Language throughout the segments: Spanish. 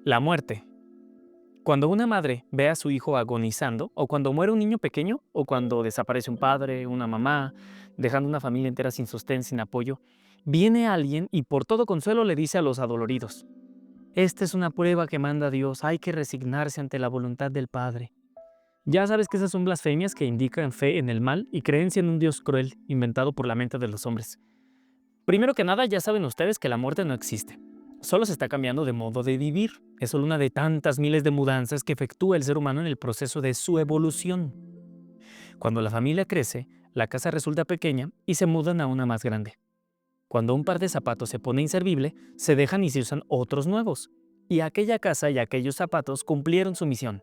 La muerte. Cuando una madre ve a su hijo agonizando, o cuando muere un niño pequeño, o cuando desaparece un padre, una mamá, dejando una familia entera sin sostén, sin apoyo, viene alguien y por todo consuelo le dice a los adoloridos: esta es una prueba que manda Dios, hay que resignarse ante la voluntad del Padre. Ya sabes que esas son blasfemias que indican fe en el mal y creencia en un Dios cruel, inventado por la mente de los hombres. Primero que nada, ya saben ustedes que la muerte no existe. Solo se está cambiando de modo de vivir. Es solo una de tantas miles de mudanzas que efectúa el ser humano en el proceso de su evolución. Cuando la familia crece, la casa resulta pequeña y se mudan a una más grande. Cuando un par de zapatos se pone inservible, se dejan y se usan otros nuevos. Y aquella casa y aquellos zapatos cumplieron su misión.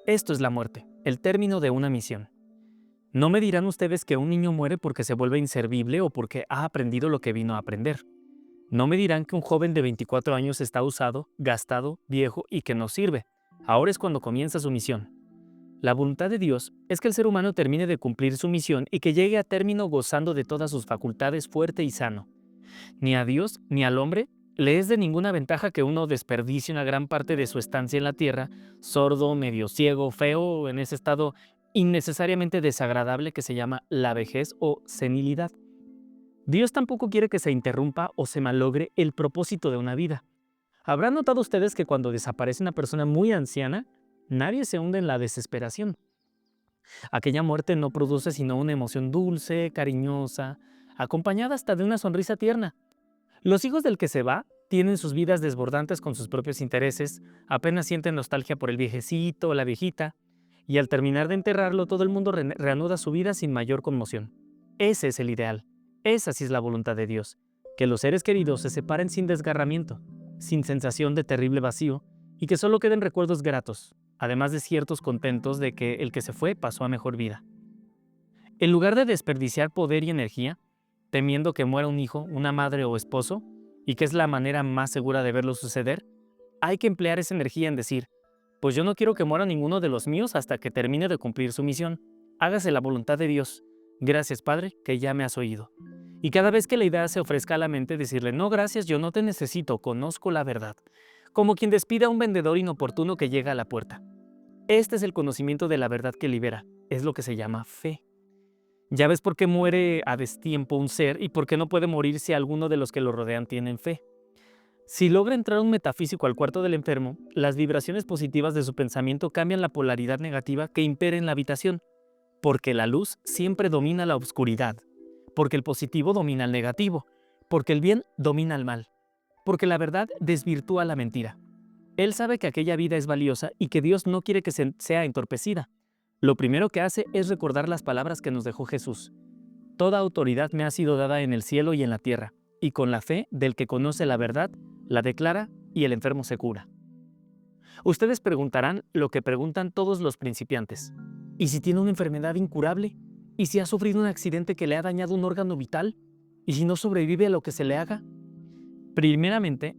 Esto es la muerte, el término de una misión. No me dirán ustedes que un niño muere porque se vuelve inservible o porque ha aprendido lo que vino a aprender. No me dirán que un joven de 24 años está usado, gastado, viejo y que no sirve. Ahora es cuando comienza su misión. La voluntad de Dios es que el ser humano termine de cumplir su misión y que llegue a término gozando de todas sus facultades fuerte y sano. Ni a Dios ni al hombre le es de ninguna ventaja que uno desperdicie una gran parte de su estancia en la tierra, sordo, medio ciego, feo, en ese estado innecesariamente desagradable que se llama la vejez o senilidad. Dios tampoco quiere que se interrumpa o se malogre el propósito de una vida. ¿Habrán notado ustedes que cuando desaparece una persona muy anciana, nadie se hunde en la desesperación? Aquella muerte no produce sino una emoción dulce, cariñosa, acompañada hasta de una sonrisa tierna. Los hijos del que se va tienen sus vidas desbordantes con sus propios intereses, apenas sienten nostalgia por el viejecito o la viejita, y al terminar de enterrarlo todo el mundo reanuda su vida sin mayor conmoción. Ese es el ideal. Esa sí es la voluntad de Dios, que los seres queridos se separen sin desgarramiento, sin sensación de terrible vacío, y que solo queden recuerdos gratos, además de ciertos contentos de que el que se fue pasó a mejor vida. En lugar de desperdiciar poder y energía, temiendo que muera un hijo, una madre o esposo, y que es la manera más segura de verlo suceder, hay que emplear esa energía en decir: pues yo no quiero que muera ninguno de los míos hasta que termine de cumplir su misión. Hágase la voluntad de Dios. Gracias, Padre, que ya me has oído. Y cada vez que la idea se ofrezca a la mente, decirle: no, gracias, yo no te necesito, conozco la verdad. Como quien despide a un vendedor inoportuno que llega a la puerta. Este es el conocimiento de la verdad que libera. Es lo que se llama fe. Ya ves por qué muere a destiempo un ser y por qué no puede morir si alguno de los que lo rodean tienen fe. Si logra entrar un metafísico al cuarto del enfermo, las vibraciones positivas de su pensamiento cambian la polaridad negativa que impera en la habitación, porque la luz siempre domina la oscuridad, porque el positivo domina al negativo, porque el bien domina al mal, porque la verdad desvirtúa la mentira. Él sabe que aquella vida es valiosa y que Dios no quiere que sea entorpecida. Lo primero que hace es recordar las palabras que nos dejó Jesús. Toda autoridad me ha sido dada en el cielo y en la tierra, y con la fe del que conoce la verdad, la declara y el enfermo se cura. Ustedes preguntarán lo que preguntan todos los principiantes. ¿Y si tiene una enfermedad incurable? ¿Y si ha sufrido un accidente que le ha dañado un órgano vital? ¿Y si no sobrevive a lo que se le haga? Primeramente,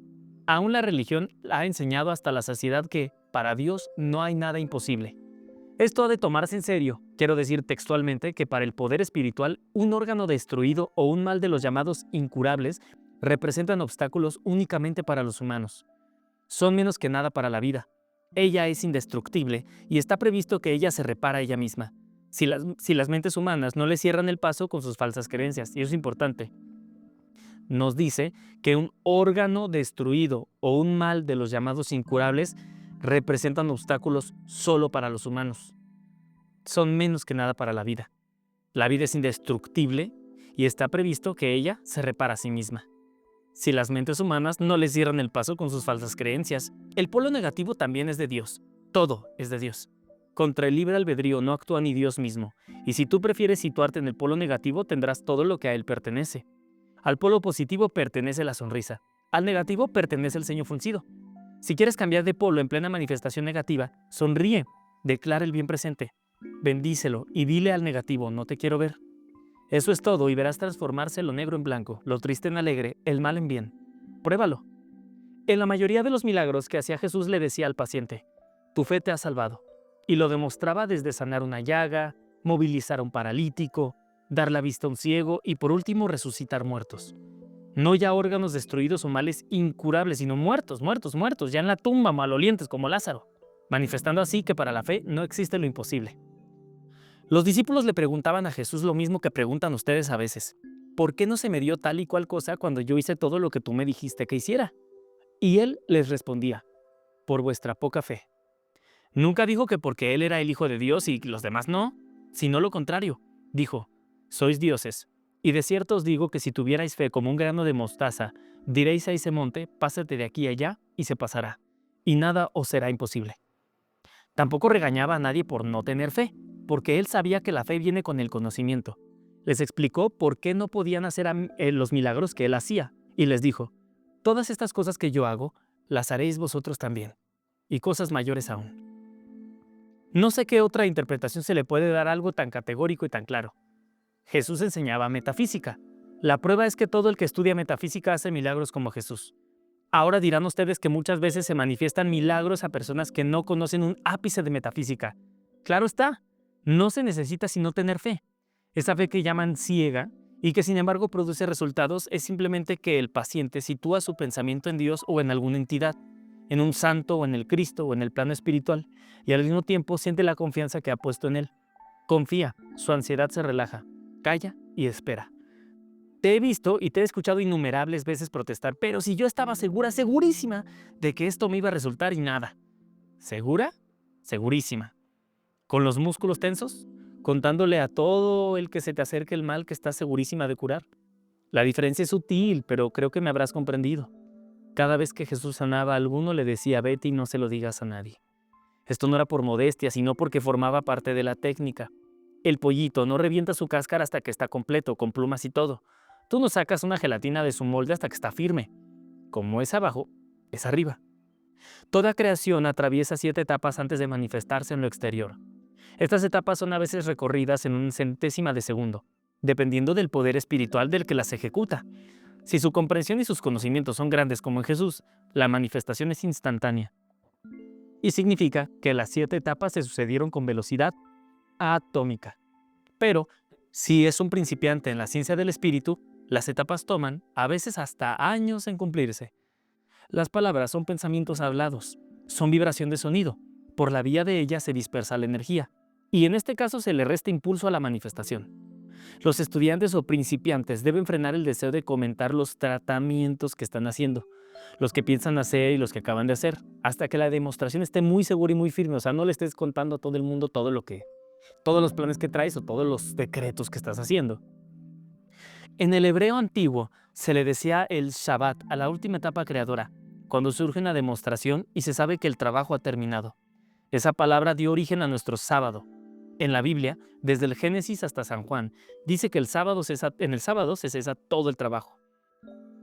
aún la religión ha enseñado hasta la saciedad que, para Dios, no hay nada imposible. Esto ha de tomarse en serio. Quiero decir textualmente que para el poder espiritual, un órgano destruido o un mal de los llamados incurables representan obstáculos únicamente para los humanos. Son menos que nada para la vida. Ella es indestructible y está previsto que ella se repara a ella misma. Si las mentes humanas no le cierran el paso con sus falsas creencias, y eso es importante. Nos dice que un órgano destruido o un mal de los llamados incurables representan obstáculos solo para los humanos. Son menos que nada para la vida. La vida es indestructible y está previsto que ella se repara a sí misma. Si las mentes humanas no le cierran el paso con sus falsas creencias, el polo negativo también es de Dios. Todo es de Dios. Contra el libre albedrío no actúa ni Dios mismo, y si tú prefieres situarte en el polo negativo tendrás todo lo que a él pertenece. Al polo positivo pertenece la sonrisa, al negativo pertenece el ceño fruncido. Si quieres cambiar de polo en plena manifestación negativa, sonríe, declara el bien presente, bendícelo y dile al negativo: no te quiero ver. Eso es todo y verás transformarse lo negro en blanco, lo triste en alegre, el mal en bien. Pruébalo. En la mayoría de los milagros que hacía Jesús le decía al paciente: tu fe te ha salvado. Y lo demostraba desde sanar una llaga, movilizar a un paralítico, dar la vista a un ciego y por último resucitar muertos. No ya órganos destruidos o males incurables, sino muertos, muertos, muertos, ya en la tumba, malolientes como Lázaro, manifestando así que para la fe no existe lo imposible. Los discípulos le preguntaban a Jesús lo mismo que preguntan ustedes a veces. ¿Por qué no se me dio tal y cual cosa cuando yo hice todo lo que tú me dijiste que hiciera? Y él les respondía, por vuestra poca fe. Nunca dijo que porque él era el Hijo de Dios y los demás no, sino lo contrario. Dijo, sois dioses, y de cierto os digo que si tuvierais fe como un grano de mostaza, diréis a ese monte, pásate de aquí a allá, y se pasará, y nada os será imposible. Tampoco regañaba a nadie por no tener fe, porque él sabía que la fe viene con el conocimiento. Les explicó por qué no podían hacer los milagros que él hacía, y les dijo, todas estas cosas que yo hago, las haréis vosotros también, y cosas mayores aún. No sé qué otra interpretación se le puede dar a algo tan categórico y tan claro. Jesús enseñaba metafísica. La prueba es que todo el que estudia metafísica hace milagros como Jesús. Ahora dirán ustedes que muchas veces se manifiestan milagros a personas que no conocen un ápice de metafísica. Claro está, no se necesita sino tener fe. Esa fe que llaman ciega y que sin embargo produce resultados es simplemente que el paciente sitúa su pensamiento en Dios o en alguna entidad, en un santo o en el Cristo o en el plano espiritual, y al mismo tiempo siente la confianza que ha puesto en él. Confía, su ansiedad se relaja, calla y espera. Te he visto y te he escuchado innumerables veces protestar, pero si yo estaba segura, segurísima, de que esto me iba a resultar y nada. ¿Segura? Segurísima. ¿Con los músculos tensos? Contándole a todo el que se te acerque el mal que estás segurísima de curar. La diferencia es sutil, pero creo que me habrás comprendido. Cada vez que Jesús sanaba a alguno le decía, vete y no se lo digas a nadie. Esto no era por modestia, sino porque formaba parte de la técnica. El pollito no revienta su cáscara hasta que está completo, con plumas y todo. Tú no sacas una gelatina de su molde hasta que está firme. Como es abajo, es arriba. Toda creación atraviesa 7 etapas antes de manifestarse en lo exterior. Estas etapas son a veces recorridas en un centésima de segundo, dependiendo del poder espiritual del que las ejecuta. Si su comprensión y sus conocimientos son grandes como en Jesús, la manifestación es instantánea. Y significa que las 7 etapas se sucedieron con velocidad atómica. Pero, si es un principiante en la ciencia del espíritu, las etapas toman, a veces hasta años en cumplirse. Las palabras son pensamientos hablados, son vibración de sonido. Por la vía de ellas se dispersa la energía, y en este caso se le resta impulso a la manifestación. Los estudiantes o principiantes deben frenar el deseo de comentar los tratamientos que están haciendo, los que piensan hacer y los que acaban de hacer, hasta que la demostración esté muy segura y muy firme. O sea, no le estés contando a todo el mundo todos los planes que traes o todos los decretos que estás haciendo. En el hebreo antiguo se le decía el Shabbat a la última etapa creadora, cuando surge una demostración y se sabe que el trabajo ha terminado. Esa palabra dio origen a nuestro sábado. En la Biblia, desde el Génesis hasta San Juan, dice que en el sábado se cesa todo el trabajo.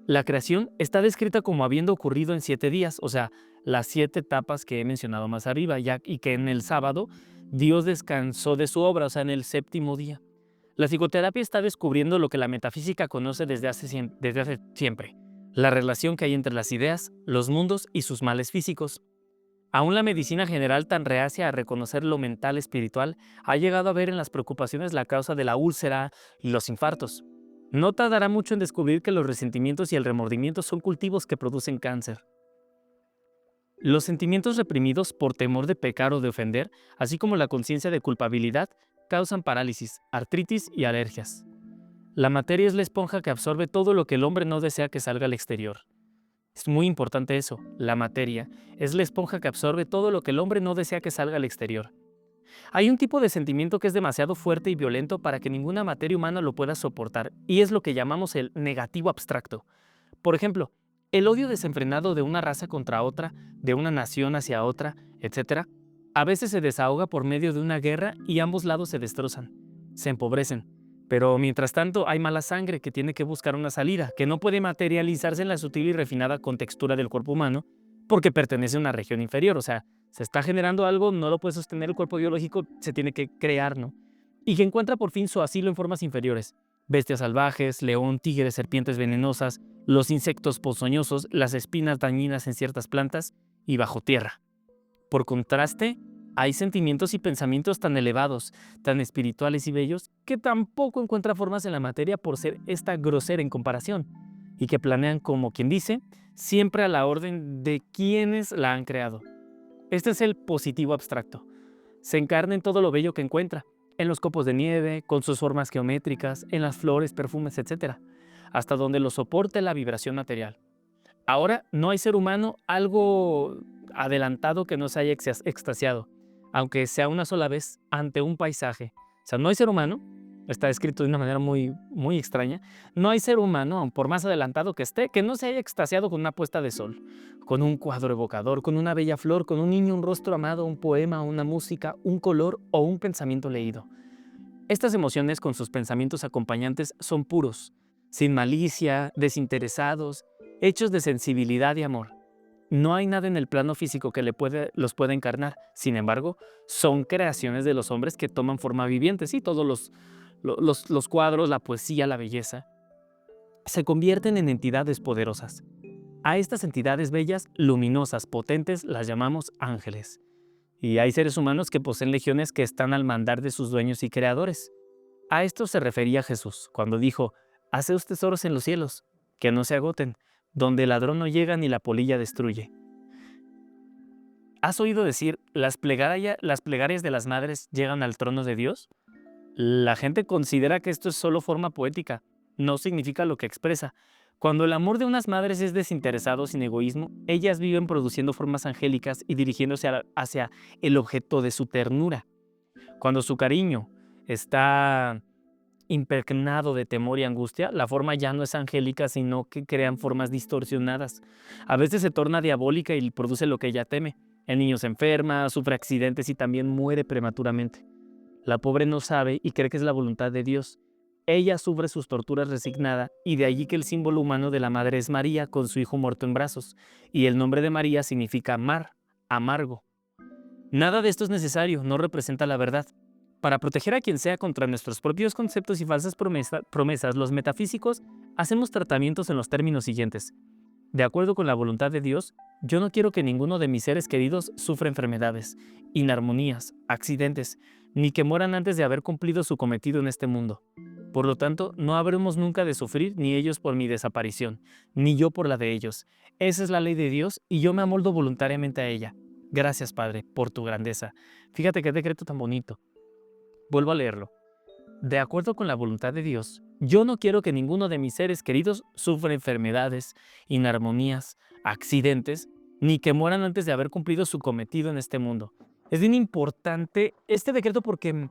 La creación está descrita como habiendo ocurrido en 7 días, o sea, las 7 etapas que he mencionado más arriba, y que en el sábado Dios descansó de su obra, o sea, en el 7º día. La psicoterapia está descubriendo lo que la metafísica conoce desde hace siempre, la relación que hay entre las ideas, los mundos y sus males físicos. Aún la medicina general, tan reacia a reconocer lo mental espiritual, ha llegado a ver en las preocupaciones la causa de la úlcera y los infartos. No tardará mucho en descubrir que los resentimientos y el remordimiento son cultivos que producen cáncer. Los sentimientos reprimidos por temor de pecar o de ofender, así como la conciencia de culpabilidad, causan parálisis, artritis y alergias. La materia es la esponja que absorbe todo lo que el hombre no desea que salga al exterior. Es muy importante eso, la materia es la esponja que absorbe todo lo que el hombre no desea que salga al exterior. Hay un tipo de sentimiento que es demasiado fuerte y violento para que ninguna materia humana lo pueda soportar, y es lo que llamamos el negativo abstracto. Por ejemplo, el odio desenfrenado de una raza contra otra, de una nación hacia otra, etc., a veces se desahoga por medio de una guerra y ambos lados se destrozan, se empobrecen. Pero mientras tanto hay mala sangre que tiene que buscar una salida, que no puede materializarse en la sutil y refinada contextura del cuerpo humano, porque pertenece a una región inferior. O sea, se está generando algo, no lo puede sostener el cuerpo biológico, se tiene que crear, ¿no? Y que encuentra por fin su asilo en formas inferiores. Bestias salvajes, león, tigres, serpientes venenosas, los insectos ponzoñosos, las espinas dañinas en ciertas plantas y bajo tierra. Por contraste, hay sentimientos y pensamientos tan elevados, tan espirituales y bellos, que tampoco encuentra formas en la materia por ser esta grosera en comparación. y que planean, como quien dice, siempre a la orden de quienes la han creado. Este es el positivo abstracto. Se encarna en todo lo bello que encuentra, en los copos de nieve, con sus formas geométricas, en las flores, perfumes, etc., hasta donde lo soporte la vibración material. Ahora, no hay ser humano algo adelantado que no se haya extasiado, aunque sea una sola vez, ante un paisaje. O sea, no hay ser humano, está escrito de una manera muy extraña, no hay ser humano, aun por más adelantado que esté, que no se haya extasiado con una puesta de sol, con un cuadro evocador, con una bella flor, con un niño, un rostro amado, un poema, una música, un color o un pensamiento leído. Estas emociones con sus pensamientos acompañantes son puros, sin malicia, desinteresados, hechos de sensibilidad y amor. No hay nada en el plano físico que los pueda encarnar. Sin embargo, son creaciones de los hombres que toman forma viviente. Sí, todos los cuadros, la poesía, la belleza, se convierten en entidades poderosas. A estas entidades bellas, luminosas, potentes, las llamamos ángeles. Y hay seres humanos que poseen legiones que están al mandar de sus dueños y creadores. A esto se refería Jesús cuando dijo: «Haceos tesoros en los cielos, que no se agoten, donde el ladrón no llega ni la polilla destruye». ¿Has oído decir las plegarias de las madres llegan al trono de Dios? La gente considera que esto es solo forma poética, no significa lo que expresa. Cuando el amor de unas madres es desinteresado, sin egoísmo, ellas viven produciendo formas angélicas y dirigiéndose hacia el objeto de su ternura. Cuando su cariño está impregnado de temor y angustia, la forma ya no es angélica, sino que crean formas distorsionadas. A veces se torna diabólica y produce lo que ella teme. El niño se enferma, sufre accidentes y también muere prematuramente. La pobre no sabe y cree que es la voluntad de Dios. Ella sufre sus torturas resignada, y de allí que el símbolo humano de la madre es María con su hijo muerto en brazos, y el nombre de María significa mar, amargo. Nada de esto es necesario, no representa la verdad. Para proteger a quien sea contra nuestros propios conceptos y falsas promesas, los metafísicos hacemos tratamientos en los términos siguientes. De acuerdo con la voluntad de Dios, yo no quiero que ninguno de mis seres queridos sufra enfermedades, inarmonías, accidentes, ni que mueran antes de haber cumplido su cometido en este mundo. Por lo tanto, no habremos nunca de sufrir ni ellos por mi desaparición, ni yo por la de ellos. Esa es la ley de Dios y yo me amoldo voluntariamente a ella. Gracias, Padre, por tu grandeza. Fíjate qué decreto tan bonito. Vuelvo a leerlo. De acuerdo con la voluntad de Dios, yo no quiero que ninguno de mis seres queridos sufra enfermedades, inarmonías, accidentes, ni que mueran antes de haber cumplido su cometido en este mundo. Es bien importante este decreto porque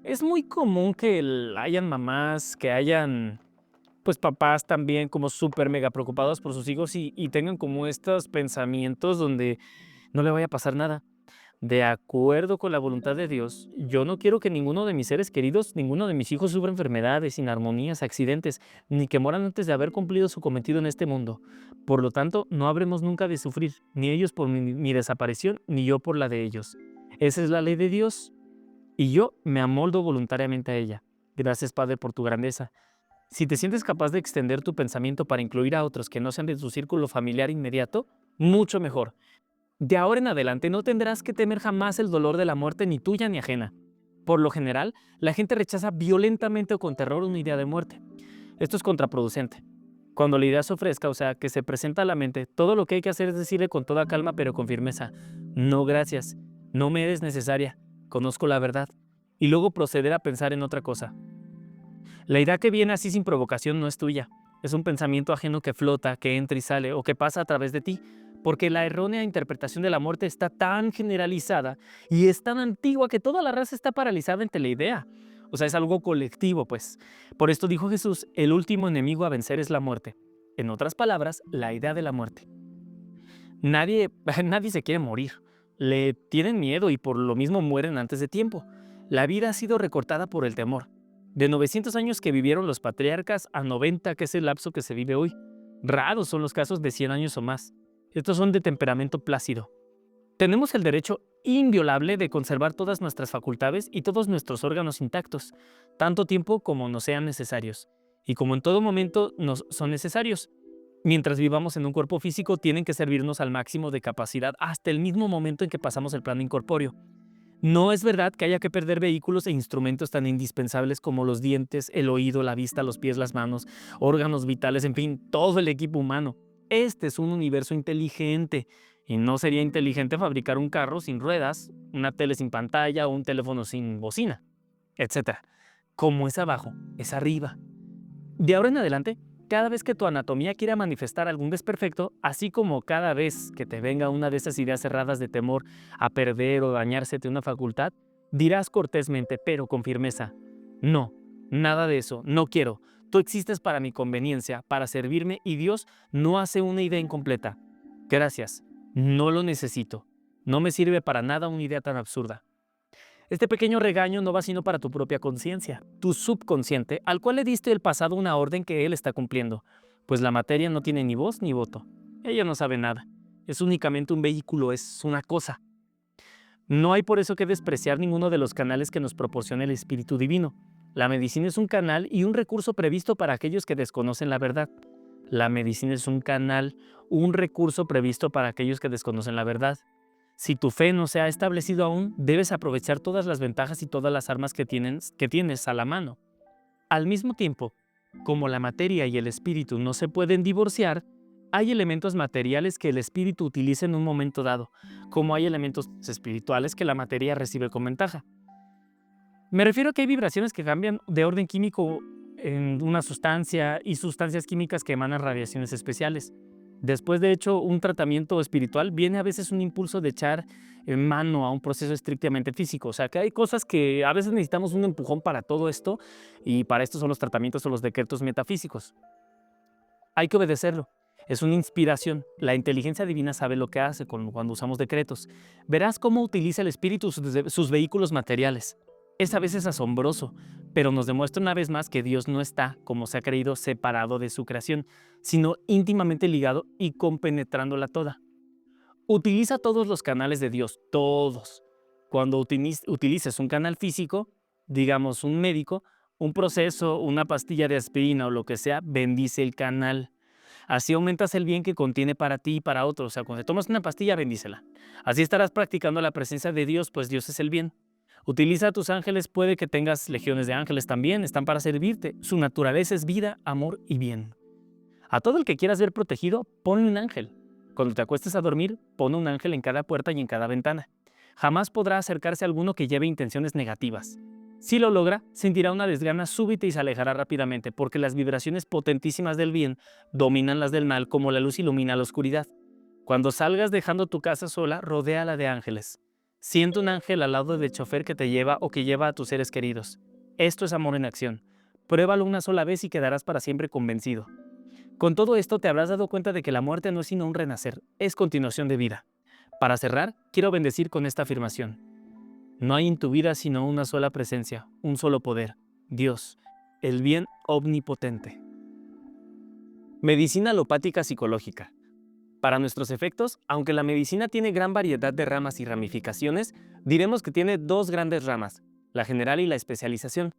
es muy común que hayan mamás, que hayan pues papás también como súper mega preocupados por sus hijos y tengan como estos pensamientos donde no le vaya a pasar nada. De acuerdo con la voluntad de Dios, yo no quiero que ninguno de mis seres queridos, ninguno de mis hijos sufra enfermedades, inarmonías, accidentes, ni que mueran antes de haber cumplido su cometido en este mundo. Por lo tanto, no habremos nunca de sufrir, ni ellos por mi desaparición, ni yo por la de ellos. Esa es la ley de Dios, y yo me amoldo voluntariamente a ella. Gracias, Padre, por tu grandeza. Si te sientes capaz de extender tu pensamiento para incluir a otros que no sean de tu círculo familiar inmediato, mucho mejor. De ahora en adelante no tendrás que temer jamás el dolor de la muerte, ni tuya ni ajena. Por lo general, la gente rechaza violentamente o con terror una idea de muerte. Esto es contraproducente. Cuando la idea se ofrezca, o sea, que se presenta a la mente, todo lo que hay que hacer es decirle con toda calma pero con firmeza: no, gracias, no me eres necesaria, conozco la verdad. Y luego proceder a pensar en otra cosa. La idea que viene así sin provocación no es tuya. Es un pensamiento ajeno que flota, que entra y sale o que pasa a través de ti, porque la errónea interpretación de la muerte está tan generalizada y es tan antigua que toda la raza está paralizada ante la idea. O sea, es algo colectivo, pues. Por esto dijo Jesús: el último enemigo a vencer es la muerte. En otras palabras, la idea de la muerte. Nadie se quiere morir. Le tienen miedo y por lo mismo mueren antes de tiempo. La vida ha sido recortada por el temor. De 900 años que vivieron los patriarcas a 90, que es el lapso que se vive hoy. Raros son los casos de 100 años o más. Estos son de temperamento plácido. Tenemos el derecho inviolable de conservar todas nuestras facultades y todos nuestros órganos intactos, tanto tiempo como nos sean necesarios. Y como en todo momento nos son necesarios. Mientras vivamos en un cuerpo físico, tienen que servirnos al máximo de capacidad hasta el mismo momento en que pasamos el plano incorpóreo. No es verdad que haya que perder vehículos e instrumentos tan indispensables como los dientes, el oído, la vista, los pies, las manos, órganos vitales, en fin, todo el equipo humano. Este es un universo inteligente y no sería inteligente fabricar un carro sin ruedas, una tele sin pantalla o un teléfono sin bocina, etcétera. Como es abajo, es arriba. De ahora en adelante, cada vez que tu anatomía quiera manifestar algún desperfecto, así como cada vez que te venga una de esas ideas cerradas de temor a perder o dañársete una facultad, dirás cortésmente, pero con firmeza: no, nada de eso, no quiero. Tú existes para mi conveniencia, para servirme, y Dios no hace una idea incompleta. Gracias, no lo necesito. No me sirve para nada una idea tan absurda. Este pequeño regaño no va sino para tu propia conciencia, tu subconsciente, al cual le diste el pasado una orden que él está cumpliendo, pues la materia no tiene ni voz ni voto. Ella no sabe nada. Es únicamente un vehículo, es una cosa. No hay por eso que despreciar ninguno de los canales que nos proporciona el Espíritu Divino. La medicina es un canal y un recurso previsto para aquellos que desconocen la verdad. La medicina es un canal, un recurso previsto para aquellos que desconocen la verdad. Si tu fe no se ha establecido aún, debes aprovechar todas las ventajas y todas las armas que tienes a la mano. Al mismo tiempo, como la materia y el espíritu no se pueden divorciar, hay elementos materiales que el espíritu utiliza en un momento dado, como hay elementos espirituales que la materia recibe con ventaja. Me refiero a que hay vibraciones que cambian de orden químico en una sustancia y sustancias químicas que emanan radiaciones especiales. Después de hecho un tratamiento espiritual, viene a veces un impulso de echar en mano a un proceso estrictamente físico. O sea, que hay cosas que a veces necesitamos un empujón para todo esto, y para esto son los tratamientos o los decretos metafísicos. Hay que obedecerlo. Es una inspiración. La inteligencia divina sabe lo que hace cuando usamos decretos. Verás cómo utiliza el espíritu sus vehículos materiales. Es a veces asombroso, pero nos demuestra una vez más que Dios no está, como se ha creído, separado de su creación, sino íntimamente ligado y compenetrándola toda. Utiliza todos los canales de Dios, todos. Cuando utilices un canal físico, digamos un médico, un proceso, una pastilla de aspirina o lo que sea, bendice el canal. Así aumentas el bien que contiene para ti y para otros. O sea, cuando te tomas una pastilla, bendícela. Así estarás practicando la presencia de Dios, pues Dios es el bien. Utiliza a tus ángeles, puede que tengas legiones de ángeles también, están para servirte. Su naturaleza es vida, amor y bien. A todo el que quieras ver protegido, ponle un ángel. Cuando te acuestes a dormir, pon un ángel en cada puerta y en cada ventana. Jamás podrá acercarse a alguno que lleve intenciones negativas. Si lo logra, sentirá una desgana súbita y se alejará rápidamente, porque las vibraciones potentísimas del bien dominan las del mal como la luz ilumina la oscuridad. Cuando salgas dejando tu casa sola, rodéala de ángeles. Siente un ángel al lado del chofer que te lleva o que lleva a tus seres queridos. Esto es amor en acción. Pruébalo una sola vez y quedarás para siempre convencido. Con todo esto te habrás dado cuenta de que la muerte no es sino un renacer, es continuación de vida. Para cerrar, quiero bendecir con esta afirmación. No hay en tu vida sino una sola presencia, un solo poder, Dios, el bien omnipotente. Medicina alopática psicológica. Para nuestros efectos, aunque la medicina tiene gran variedad de ramas y ramificaciones, diremos que tiene dos grandes ramas, la general y la especialización.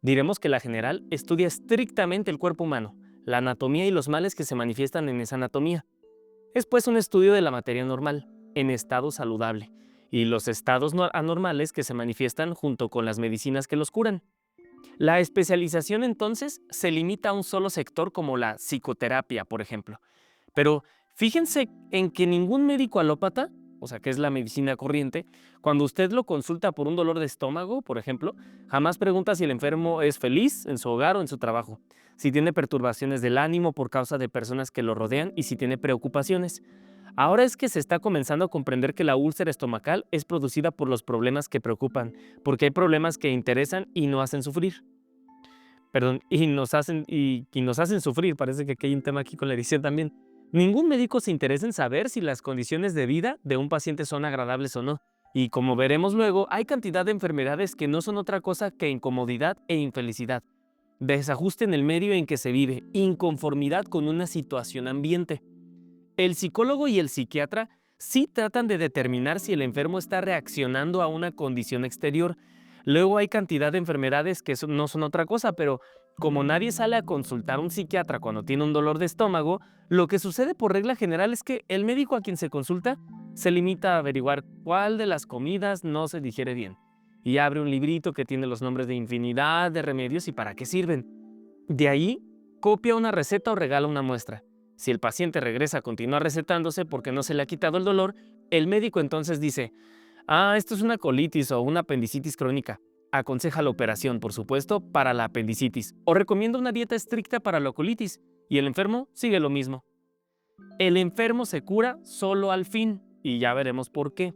Diremos que la general estudia estrictamente el cuerpo humano, la anatomía y los males que se manifiestan en esa anatomía. Es pues un estudio de la materia normal, en estado saludable, y los estados anormales que se manifiestan junto con las medicinas que los curan. La especialización entonces se limita a un solo sector como la psicoterapia, por ejemplo. Pero fíjense en que ningún médico alópata, o sea, que es la medicina corriente, cuando usted lo consulta por un dolor de estómago, por ejemplo, jamás pregunta si el enfermo es feliz en su hogar o en su trabajo, si tiene perturbaciones del ánimo por causa de personas que lo rodean y si tiene preocupaciones. Ahora es que se está comenzando a comprender que la úlcera estomacal es producida por los problemas que preocupan, porque hay problemas que interesan y no hacen sufrir. Perdón, y nos hacen sufrir, parece que aquí hay un tema aquí con la edición también. Ningún médico se interesa en saber si las condiciones de vida de un paciente son agradables o no. Y como veremos luego, hay cantidad de enfermedades que no son otra cosa que incomodidad e infelicidad, desajuste en el medio en que se vive, inconformidad con una situación ambiente. El psicólogo y el psiquiatra sí tratan de determinar si el enfermo está reaccionando a una condición exterior, Luego hay cantidad de enfermedades que no son otra cosa, pero como nadie sale a consultar a un psiquiatra cuando tiene un dolor de estómago, lo que sucede por regla general es que el médico a quien se consulta se limita a averiguar cuál de las comidas no se digiere bien. Y abre un librito que tiene los nombres de infinidad de remedios y para qué sirven. De ahí, copia una receta o regala una muestra. Si el paciente regresa a continuar recetándose porque no se le ha quitado el dolor, el médico entonces dice: esto es una colitis o una apendicitis crónica. Aconseja la operación, por supuesto, para la apendicitis, o recomienda una dieta estricta para la colitis, y el enfermo sigue lo mismo. El enfermo se cura solo al fin, y ya veremos por qué.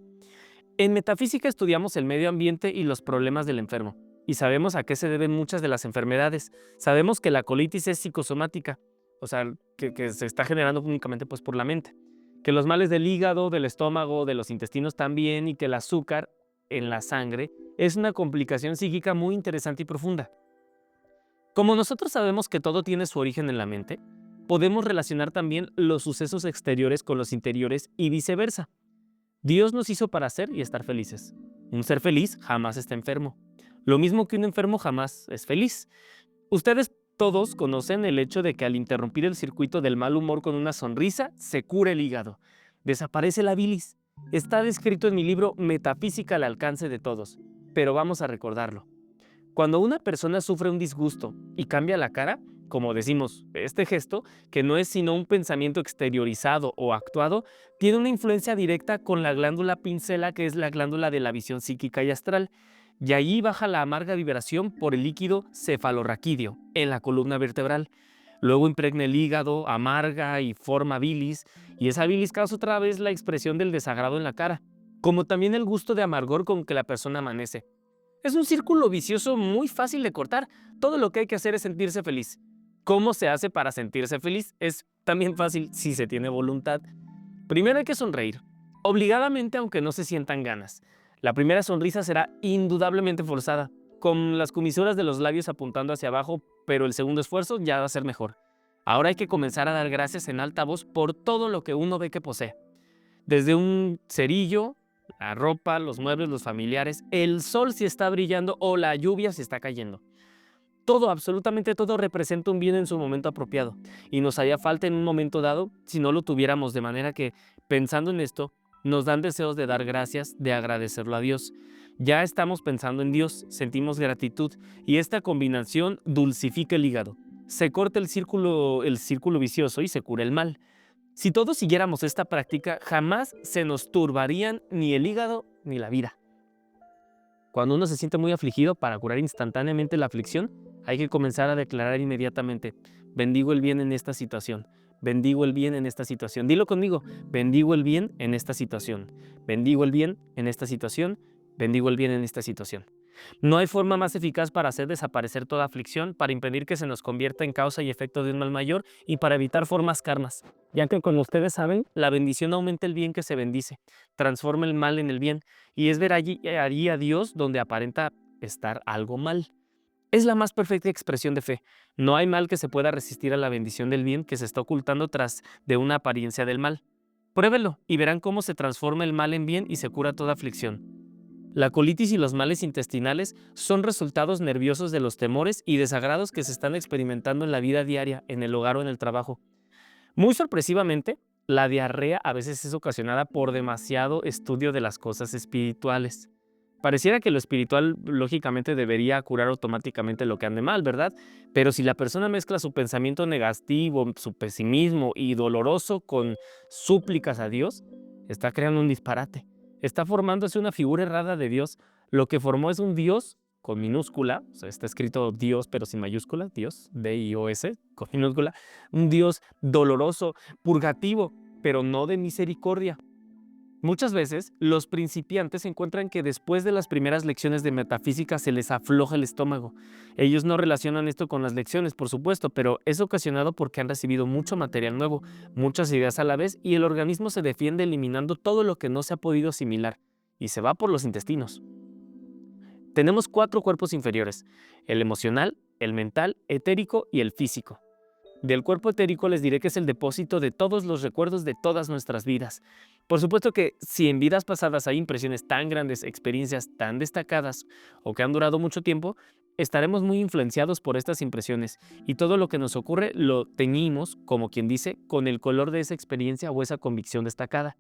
En metafísica estudiamos el medio ambiente y los problemas del enfermo, y sabemos a qué se deben muchas de las enfermedades. Sabemos que la colitis es psicosomática, o sea, que se está generando únicamente pues, por la mente. Que los males del hígado, del estómago, de los intestinos también, y que el azúcar en la sangre es una complicación psíquica muy interesante y profunda. Como nosotros sabemos que todo tiene su origen en la mente, podemos relacionar también los sucesos exteriores con los interiores y viceversa. Dios nos hizo para ser y estar felices. Un ser feliz jamás está enfermo. Lo mismo que un enfermo jamás es feliz. Ustedes todos conocen el hecho de que al interrumpir el circuito del mal humor con una sonrisa, se cura el hígado. Desaparece la bilis. Está descrito en mi libro Metafísica al alcance de todos. Pero vamos a recordarlo. Cuando una persona sufre un disgusto y cambia la cara, como decimos, este gesto, que no es sino un pensamiento exteriorizado o actuado, tiene una influencia directa con la glándula pincela, que es la glándula de la visión psíquica y astral, y allí baja la amarga vibración por el líquido cefalorraquídeo en la columna vertebral. Luego impregna el hígado, amarga y forma bilis, y esa bilis causa otra vez la expresión del desagrado en la cara, como también el gusto de amargor con que la persona amanece. Es un círculo vicioso muy fácil de cortar. Todo lo que hay que hacer es sentirse feliz. ¿Cómo se hace para sentirse feliz? Es también fácil si se tiene voluntad. Primero hay que sonreír, obligadamente aunque no se sientan ganas. La primera sonrisa será indudablemente forzada, con las comisuras de los labios apuntando hacia abajo, pero el segundo esfuerzo ya va a ser mejor. Ahora hay que comenzar a dar gracias en alta voz por todo lo que uno ve que posee. Desde un cerillo, la ropa, los muebles, los familiares, el sol si está brillando o la lluvia si está cayendo. Todo, absolutamente todo representa un bien en su momento apropiado y nos haría falta en un momento dado si no lo tuviéramos, de manera que, pensando en esto, nos dan deseos de dar gracias, de agradecerlo a Dios. Ya estamos pensando en Dios, sentimos gratitud y esta combinación dulcifica el hígado. Se corta el círculo vicioso y se cura el mal. Si todos siguiéramos esta práctica, jamás se nos turbarían ni el hígado ni la vida. Cuando uno se siente muy afligido, para curar instantáneamente la aflicción, hay que comenzar a declarar inmediatamente: bendigo el bien en esta situación, bendigo el bien en esta situación. Dilo conmigo: bendigo el bien en esta situación, bendigo el bien en esta situación, bendigo el bien en esta situación. No hay forma más eficaz para hacer desaparecer toda aflicción, para impedir que se nos convierta en causa y efecto de un mal mayor y para evitar formas karmas, ya que, como ustedes saben, la bendición aumenta el bien que se bendice, transforma el mal en el bien, y es ver allí a Dios donde aparenta estar algo mal. Es la más perfecta expresión de fe. No hay mal que se pueda resistir a la bendición del bien que se está ocultando tras de una apariencia del mal. Pruébelo y verán cómo se transforma el mal en bien y se cura toda aflicción. La colitis y los males intestinales son resultados nerviosos de los temores y desagrados que se están experimentando en la vida diaria, en el hogar o en el trabajo. Muy sorpresivamente, la diarrea a veces es ocasionada por demasiado estudio de las cosas espirituales. Pareciera que lo espiritual lógicamente debería curar automáticamente lo que ande mal, ¿verdad? Pero si la persona mezcla su pensamiento negativo, su pesimismo y doloroso con súplicas a Dios, está creando un disparate. Está formándose una figura errada de Dios. Lo que formó es un Dios con minúscula, o sea, está escrito Dios pero sin mayúscula, Dios, D-I-O-S, con minúscula, un Dios doloroso, purgativo, pero no de misericordia. Muchas veces, los principiantes encuentran que después de las primeras lecciones de metafísica se les afloja el estómago. Ellos no relacionan esto con las lecciones, por supuesto, pero es ocasionado porque han recibido mucho material nuevo, muchas ideas a la vez, y el organismo se defiende eliminando todo lo que no se ha podido asimilar, y se va por los intestinos. Tenemos 4 cuerpos inferiores: el emocional, el mental, etérico y el físico. Del cuerpo etérico les diré que es el depósito de todos los recuerdos de todas nuestras vidas. Por supuesto que si en vidas pasadas hay impresiones tan grandes, experiencias tan destacadas o que han durado mucho tiempo, estaremos muy influenciados por estas impresiones y todo lo que nos ocurre lo teñimos, como quien dice, con el color de esa experiencia o esa convicción destacada.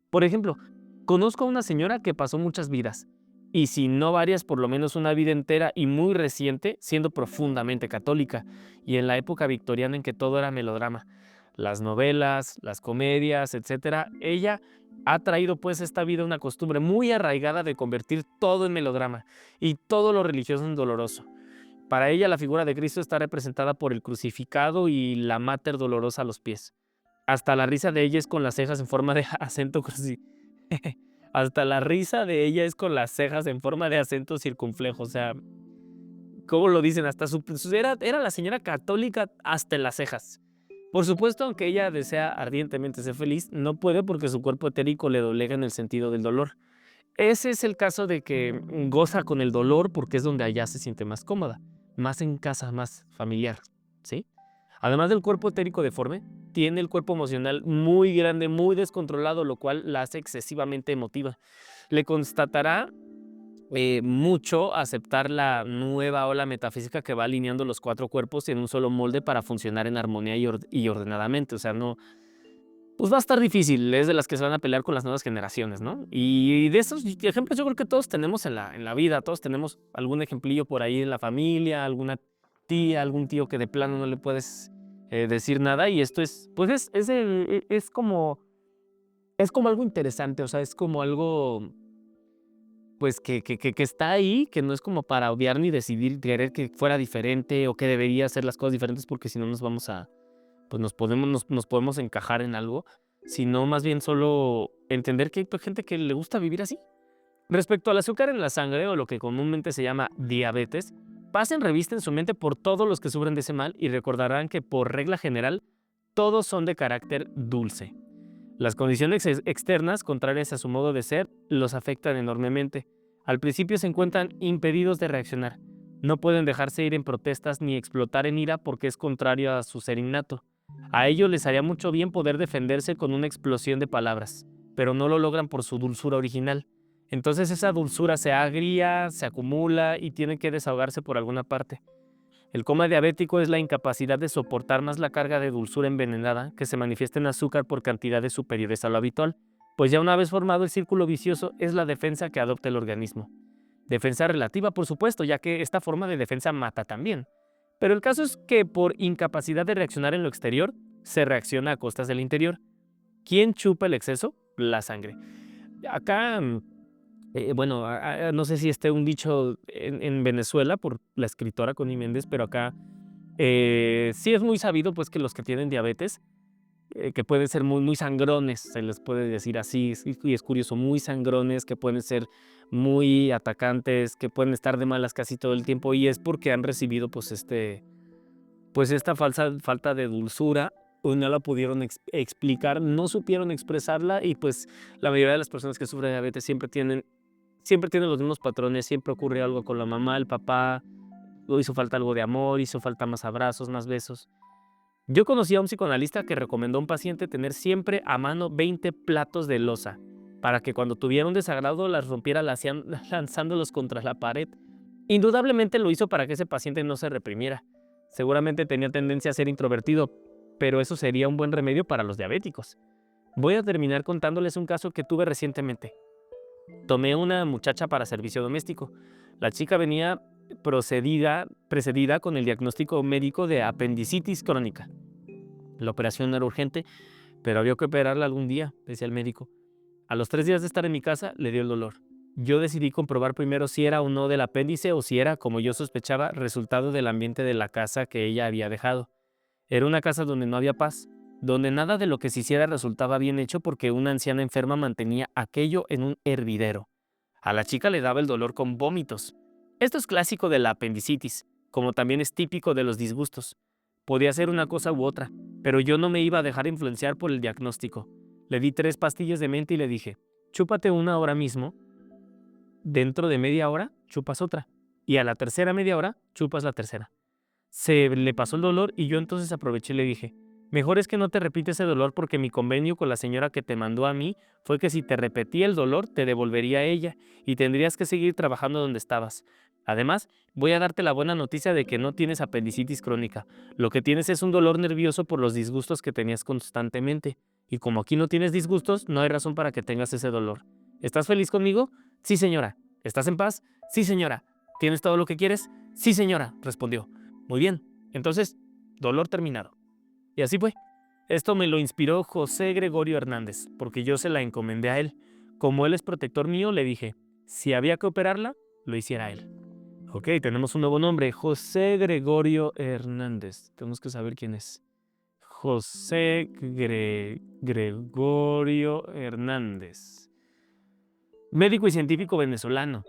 Por ejemplo, conozco a una señora que pasó muchas vidas, y si no varias, por lo menos una vida entera y muy reciente, siendo profundamente católica, y en la época victoriana en que todo era melodrama. Las novelas, las comedias, etcétera, ella ha traído pues esta vida una costumbre muy arraigada de convertir todo en melodrama y todo lo religioso en doloroso. Para ella la figura de Cristo está representada por el crucificado y la Mater Dolorosa a los pies. Hasta la risa de ella es con las cejas en forma de acento hasta la risa de ella es con las cejas en forma de acento circunflejo, o sea, ¿cómo lo dicen? Hasta era la señora católica hasta en las cejas. Por supuesto, aunque ella desea ardientemente ser feliz, no puede porque su cuerpo etérico le doblega en el sentido del dolor. Ese es el caso de que goza con el dolor porque es donde allá se siente más cómoda, más en casa, más familiar, ¿sí? Además del cuerpo etérico deforme, tiene el cuerpo emocional muy grande, muy descontrolado, lo cual la hace excesivamente emotiva. Le constatará mucho aceptar la nueva ola metafísica que va alineando los cuatro cuerpos en un solo molde para funcionar en armonía y ordenadamente. O sea, no, pues va a estar difícil, es de las que se van a pelear con las nuevas generaciones, ¿no? Y de esos ejemplos yo creo que todos tenemos en la vida, todos tenemos algún ejemplillo por ahí en la familia, alguna tía, algún tío que de plano no le puedes decir nada y esto es, pues es como algo interesante, o sea, es como algo, pues que está ahí, que no es como para odiar ni decidir, querer que fuera diferente o que debería hacer las cosas diferentes porque si no nos vamos a, pues nos podemos encajar en algo, sino más bien solo entender que hay gente que le gusta vivir así. Respecto al azúcar en la sangre o lo que comúnmente se llama diabetes, pasen revista en su mente por todos los que sufren de ese mal y recordarán que por regla general todos son de carácter dulce. Las condiciones externas, contrarias a su modo de ser, los afectan enormemente. Al principio se encuentran impedidos de reaccionar. No pueden dejarse ir en protestas ni explotar en ira porque es contrario a su ser innato. A ellos les haría mucho bien poder defenderse con una explosión de palabras, pero no lo logran por su dulzura original. Entonces esa dulzura se agria, se acumula y tiene que desahogarse por alguna parte. El coma diabético es la incapacidad de soportar más la carga de dulzura envenenada que se manifiesta en azúcar por cantidades superiores a lo habitual, pues ya una vez formado el círculo vicioso es la defensa que adopta el organismo. Defensa relativa, por supuesto, ya que esta forma de defensa mata también. Pero el caso es que por incapacidad de reaccionar en lo exterior, se reacciona a costas del interior. ¿Quién chupa el exceso? La sangre. Acá bueno, no sé si esté un dicho en Venezuela por la escritora Connie Méndez, pero acá sí es muy sabido pues que los que tienen diabetes, que pueden ser muy, muy sangrones, se les puede decir así, y es curioso, muy sangrones, que pueden ser muy atacantes, que pueden estar de malas casi todo el tiempo, y es porque han recibido pues esta falta de dulzura, o no la pudieron explicar, no supieron expresarla, y pues la mayoría de las personas que sufren de diabetes siempre tienen los mismos patrones, siempre ocurre algo con la mamá, el papá, o hizo falta algo de amor, hizo falta más abrazos, más besos. Yo conocí a un psicoanalista que recomendó a un paciente tener siempre a mano 20 platos de loza, para que cuando tuviera un desagrado las rompiera lanzándolos contra la pared. Indudablemente lo hizo para que ese paciente no se reprimiera. Seguramente tenía tendencia a ser introvertido, pero eso sería un buen remedio para los diabéticos. Voy a terminar contándoles un caso que tuve recientemente. Tomé una muchacha para servicio doméstico. La chica venía precedida con el diagnóstico médico de apendicitis crónica. La operación no era urgente, pero había que operarla algún día, decía el médico. A los 3 días de estar en mi casa, le dio el dolor. Yo decidí comprobar primero si era o no del apéndice o si era, como yo sospechaba, resultado del ambiente de la casa que ella había dejado. Era una casa donde no había paz, donde nada de lo que se hiciera resultaba bien hecho porque una anciana enferma mantenía aquello en un hervidero. A la chica le daba el dolor con vómitos. Esto es clásico de la apendicitis, como también es típico de los disgustos. Podía ser una cosa u otra, pero yo no me iba a dejar influenciar por el diagnóstico. Le di 3 pastillas de menta y le dije, chúpate una ahora mismo, dentro de media hora chupas otra, y a la tercera media hora chupas la tercera. se le pasó el dolor y yo entonces aproveché y le dije, mejor es que no te repita ese dolor porque mi convenio con la señora que te mandó a mí fue que si te repetía el dolor te devolvería a ella y tendrías que seguir trabajando donde estabas. Además, voy a darte la buena noticia de que no tienes apendicitis crónica. Lo que tienes es un dolor nervioso por los disgustos que tenías constantemente. Y como aquí no tienes disgustos, no hay razón para que tengas ese dolor. ¿Estás feliz conmigo? Sí, señora. ¿Estás en paz? Sí, señora. ¿Tienes todo lo que quieres? Sí, señora, respondió. Muy bien. Entonces, dolor terminado. Y así fue. Esto me lo inspiró José Gregorio Hernández, porque yo se la encomendé a él. Como él es protector mío, le dije, si había que operarla, lo hiciera él. Ok, tenemos un nuevo nombre, José Gregorio Hernández. Tenemos que saber quién es. José Gregorio Hernández. Médico y científico venezolano.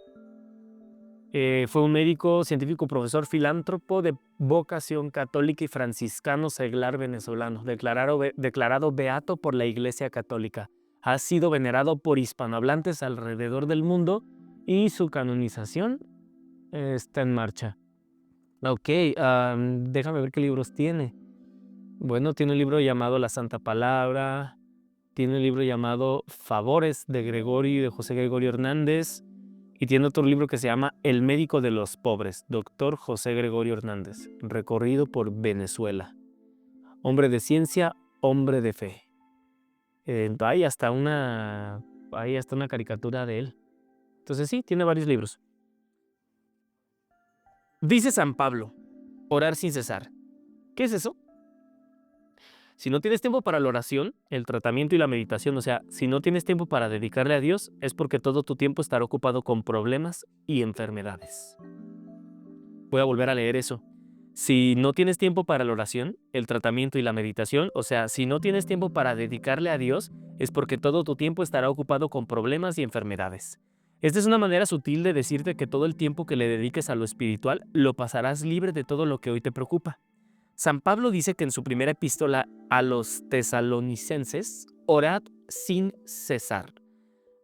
Fue un médico, científico, profesor, filántropo de vocación católica y franciscano seglar venezolano, declarado beato por la Iglesia Católica. Ha sido venerado por hispanohablantes alrededor del mundo y su canonización está en marcha. Ok, déjame ver qué libros tiene. Bueno, tiene un libro llamado La Santa Palabra, tiene un libro llamado Favores de Gregorio y de José Gregorio Hernández, y tiene otro libro que se llama El médico de los pobres, Doctor José Gregorio Hernández, recorrido por Venezuela. Hombre de ciencia, hombre de fe. Hay hasta una caricatura de él. Entonces sí, tiene varios libros. Dice San Pablo, orar sin cesar. ¿Qué es eso? Si no tienes tiempo para la oración, el tratamiento y la meditación, o sea, si no tienes tiempo para dedicarle a Dios, es porque todo tu tiempo estará ocupado con problemas y enfermedades. Voy a volver a leer eso. Si no tienes tiempo para la oración, el tratamiento y la meditación, o sea, si no tienes tiempo para dedicarle a Dios, es porque todo tu tiempo estará ocupado con problemas y enfermedades. Esta es una manera sutil de decirte que todo el tiempo que le dediques a lo espiritual lo pasarás libre de todo lo que hoy te preocupa. San Pablo dice que en su primera epístola a los tesalonicenses, orad sin cesar.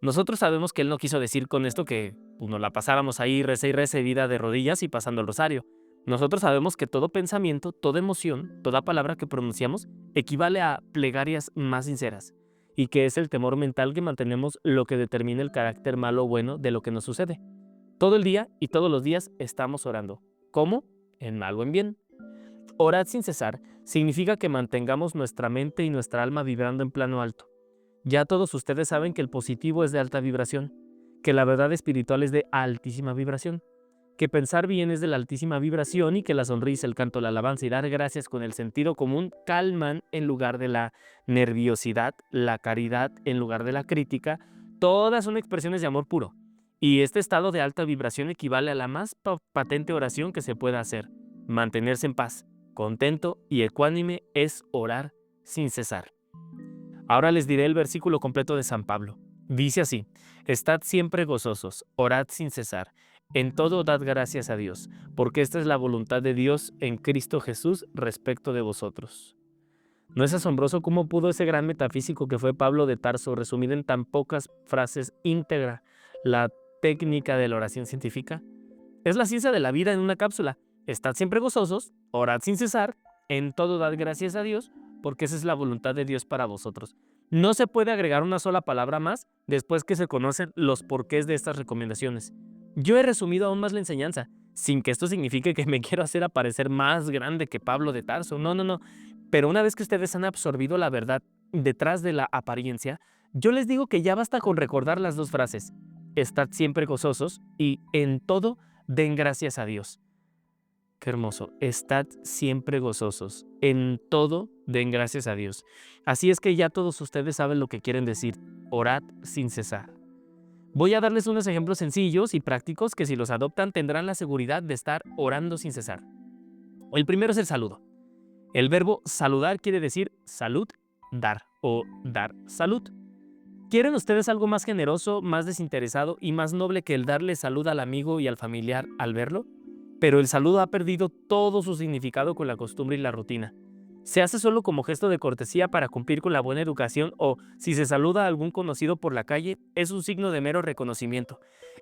Nosotros sabemos que él no quiso decir con esto que nos la pasáramos ahí reza y reza, vida de rodillas y pasando el rosario. Nosotros sabemos que todo pensamiento, toda emoción, toda palabra que pronunciamos equivale a plegarias más sinceras y que es el temor mental que mantenemos lo que determina el carácter malo o bueno de lo que nos sucede. Todo el día y todos los días estamos orando. ¿Cómo? En mal o en bien. Orad sin cesar significa que mantengamos nuestra mente y nuestra alma vibrando en plano alto. Ya todos ustedes saben que el positivo es de alta vibración, que la verdad espiritual es de altísima vibración, que pensar bien es de la altísima vibración y que la sonrisa, el canto, la alabanza y dar gracias con el sentido común calman en lugar de la nerviosidad, la caridad en lugar de la crítica. Todas son expresiones de amor puro. Y este estado de alta vibración equivale a la más patente oración que se pueda hacer. Mantenerse en paz, contento y ecuánime es orar sin cesar. Ahora les diré el versículo completo de San Pablo. Dice así, estad siempre gozosos, orad sin cesar, en todo dad gracias a Dios, porque esta es la voluntad de Dios en Cristo Jesús respecto de vosotros. ¿No es asombroso cómo pudo ese gran metafísico que fue Pablo de Tarso resumir en tan pocas frases íntegra la técnica de la oración científica? Es la ciencia de la vida en una cápsula. Estad siempre gozosos, orad sin cesar, en todo dad gracias a Dios, porque esa es la voluntad de Dios para vosotros. No se puede agregar una sola palabra más después que se conocen los porqués de estas recomendaciones. Yo he resumido aún más la enseñanza, sin que esto signifique que me quiero hacer aparecer más grande que Pablo de Tarso. No. Pero una vez que ustedes han absorbido la verdad detrás de la apariencia, yo les digo que ya basta con recordar las dos frases. Estad siempre gozosos y en todo den gracias a Dios. Qué hermoso. Estad siempre gozosos. En todo den gracias a Dios. Así es que ya todos ustedes saben lo que quieren decir. Orad sin cesar. Voy a darles unos ejemplos sencillos y prácticos que si los adoptan tendrán la seguridad de estar orando sin cesar. El primero es el saludo. El verbo saludar quiere decir salud, dar o dar salud. ¿Quieren ustedes algo más generoso, más desinteresado y más noble que el darle salud al amigo y al familiar al verlo? Pero el saludo ha perdido todo su significado con la costumbre y la rutina. Se hace solo como gesto de cortesía para cumplir con la buena educación o, si se saluda a algún conocido por la calle, es un signo de mero reconocimiento.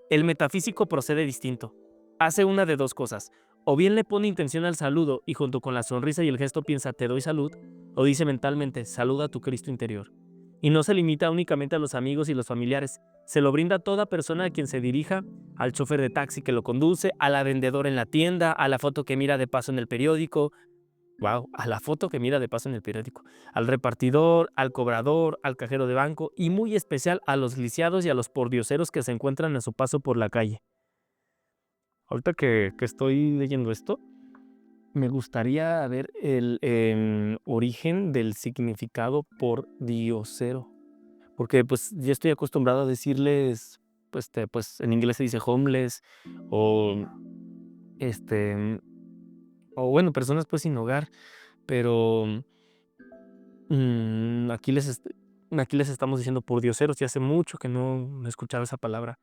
El metafísico procede distinto. Hace una de dos cosas. O bien le pone intención al saludo y junto con la sonrisa y el gesto piensa te doy salud, o dice mentalmente saluda a tu Cristo interior. Y no se limita únicamente a los amigos y los familiares, se lo brinda a toda persona a quien se dirija, al chofer de taxi que lo conduce, a la vendedora en la tienda, a la foto que mira de paso en el periódico. Wow, a la foto que mira de paso en el periódico, al repartidor, al cobrador, al cajero de banco y muy especial a los lisiados y a los pordioseros que se encuentran a su paso por la calle. Ahorita que estoy leyendo esto, me gustaría ver el origen del significado por diosero, porque pues ya estoy acostumbrado a decirles, pues en inglés se dice homeless o este, o bueno, personas pues sin hogar, pero Mm, aquí les, est- aquí les estamos diciendo por dioseros y hace mucho que no escuchaba esa palabra.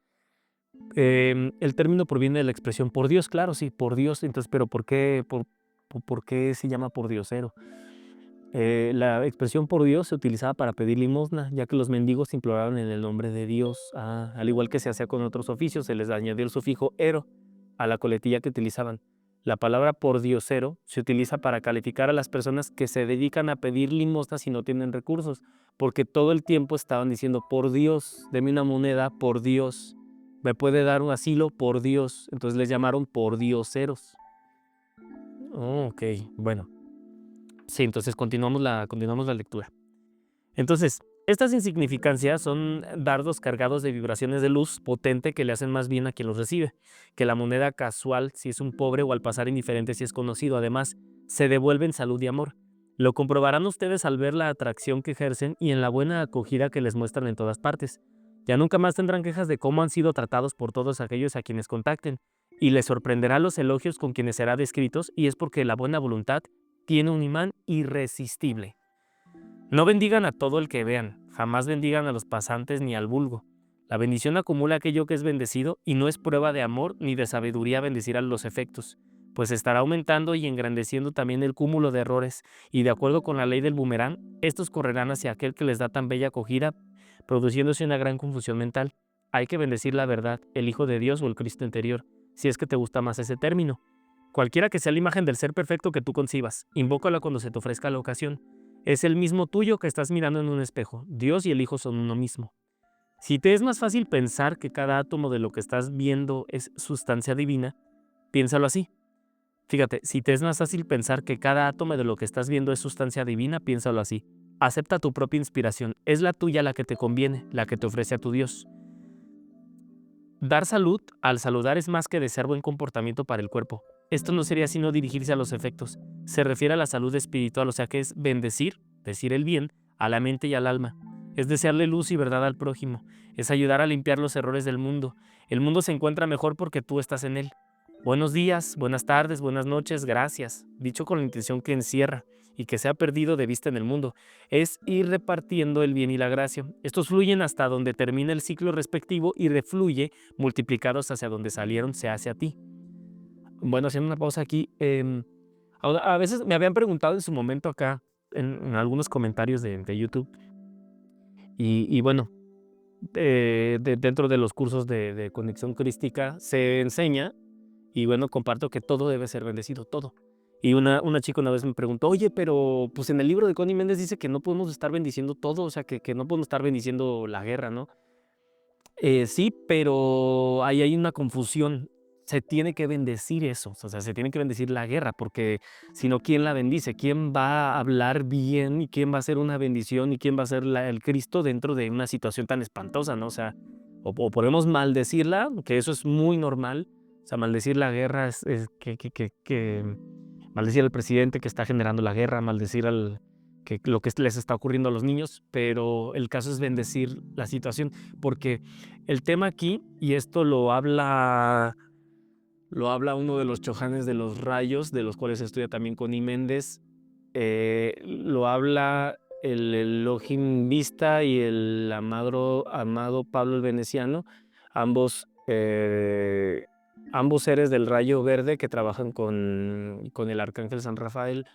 El término proviene de la expresión por Dios, claro, sí, por Dios. Entonces, pero ¿por qué se llama por diosero? La expresión por Dios se utilizaba para pedir limosna, ya que los mendigos imploraban en el nombre de Dios. Al igual que se hacía con otros oficios, se les añadió el sufijo ero a la coletilla que utilizaban. La palabra por diosero se utiliza para calificar a las personas que se dedican a pedir limosna si no tienen recursos, porque todo el tiempo estaban diciendo, por Dios, deme una moneda, por Dios, me puede dar un asilo, por Dios. Entonces les llamaron por dioseros. Oh, ok, bueno. Sí, entonces continuamos la lectura. Entonces, estas insignificancias son dardos cargados de vibraciones de luz potente que le hacen más bien a quien los recibe, que la moneda casual si es un pobre o al pasar indiferente si es conocido. Además, se devuelven salud y amor. Lo comprobarán ustedes al ver la atracción que ejercen y en la buena acogida que les muestran en todas partes. Ya nunca más tendrán quejas de cómo han sido tratados por todos aquellos a quienes contacten, y les sorprenderá los elogios con quienes será descritos, y es porque la buena voluntad tiene un imán irresistible. No bendigan a todo el que vean, jamás bendigan a los pasantes ni al vulgo. La bendición acumula aquello que es bendecido y no es prueba de amor ni de sabiduría bendecir a los efectos, pues estará aumentando y engrandeciendo también el cúmulo de errores, y de acuerdo con la ley del boomerang, estos correrán hacia aquel que les da tan bella acogida, produciéndose una gran confusión mental. Hay que bendecir la verdad, el Hijo de Dios o el Cristo interior, si es que te gusta más ese término. Cualquiera que sea la imagen del ser perfecto que tú concibas, invócala cuando se te ofrezca la ocasión. Es el mismo tuyo que estás mirando en un espejo. Dios y el Hijo son uno mismo. Si te es más fácil pensar que cada átomo de lo que estás viendo es sustancia divina, piénsalo así. Fíjate, si te es más fácil pensar que cada átomo de lo que estás viendo es sustancia divina, piénsalo así. Acepta tu propia inspiración. Es la tuya la que te conviene, la que te ofrece a tu Dios. Dar salud al saludar es más que desear buen comportamiento para el cuerpo. Esto no sería sino dirigirse a los efectos. Se refiere a la salud espiritual, o sea que es bendecir, decir el bien, a la mente y al alma. Es desearle luz y verdad al prójimo. Es ayudar a limpiar los errores del mundo. El mundo se encuentra mejor porque tú estás en él. Buenos días, buenas tardes, buenas noches, gracias. Dicho con la intención que encierra y que se ha perdido de vista en el mundo. Es ir repartiendo el bien y la gracia. Estos fluyen hasta donde termina el ciclo respectivo y refluye multiplicados hacia donde salieron, se hace a ti. Bueno, haciendo una pausa aquí, a veces me habían preguntado en su momento acá, en algunos comentarios de YouTube, y bueno, dentro de los cursos de conexión crística se enseña, y bueno, comparto que todo debe ser bendecido, todo. Y una chica una vez me preguntó, oye, pero pues en el libro de Connie Méndez dice que no podemos estar bendiciendo todo, o sea, que no podemos estar bendiciendo la guerra, ¿no? Sí, pero ahí hay una confusión. Se tiene que bendecir eso, o sea, se tiene que bendecir la guerra, porque si no, ¿quién la bendice? ¿Quién va a hablar bien y quién va a hacer una bendición y quién va a ser el Cristo dentro de una situación tan espantosa, ¿no? O sea, o podemos maldecirla, que eso es muy normal. O sea, maldecir la guerra es que maldecir al presidente que está generando la guerra, maldecir lo que les está ocurriendo a los niños, pero el caso es bendecir la situación, porque el tema aquí, y esto lo habla uno de los chojanes de los rayos, de los cuales estudia también Connie Méndez, lo habla el Elohim Vista y el amado Pablo el Veneciano, ambos, ambos seres del rayo verde que trabajan con el arcángel San Rafael.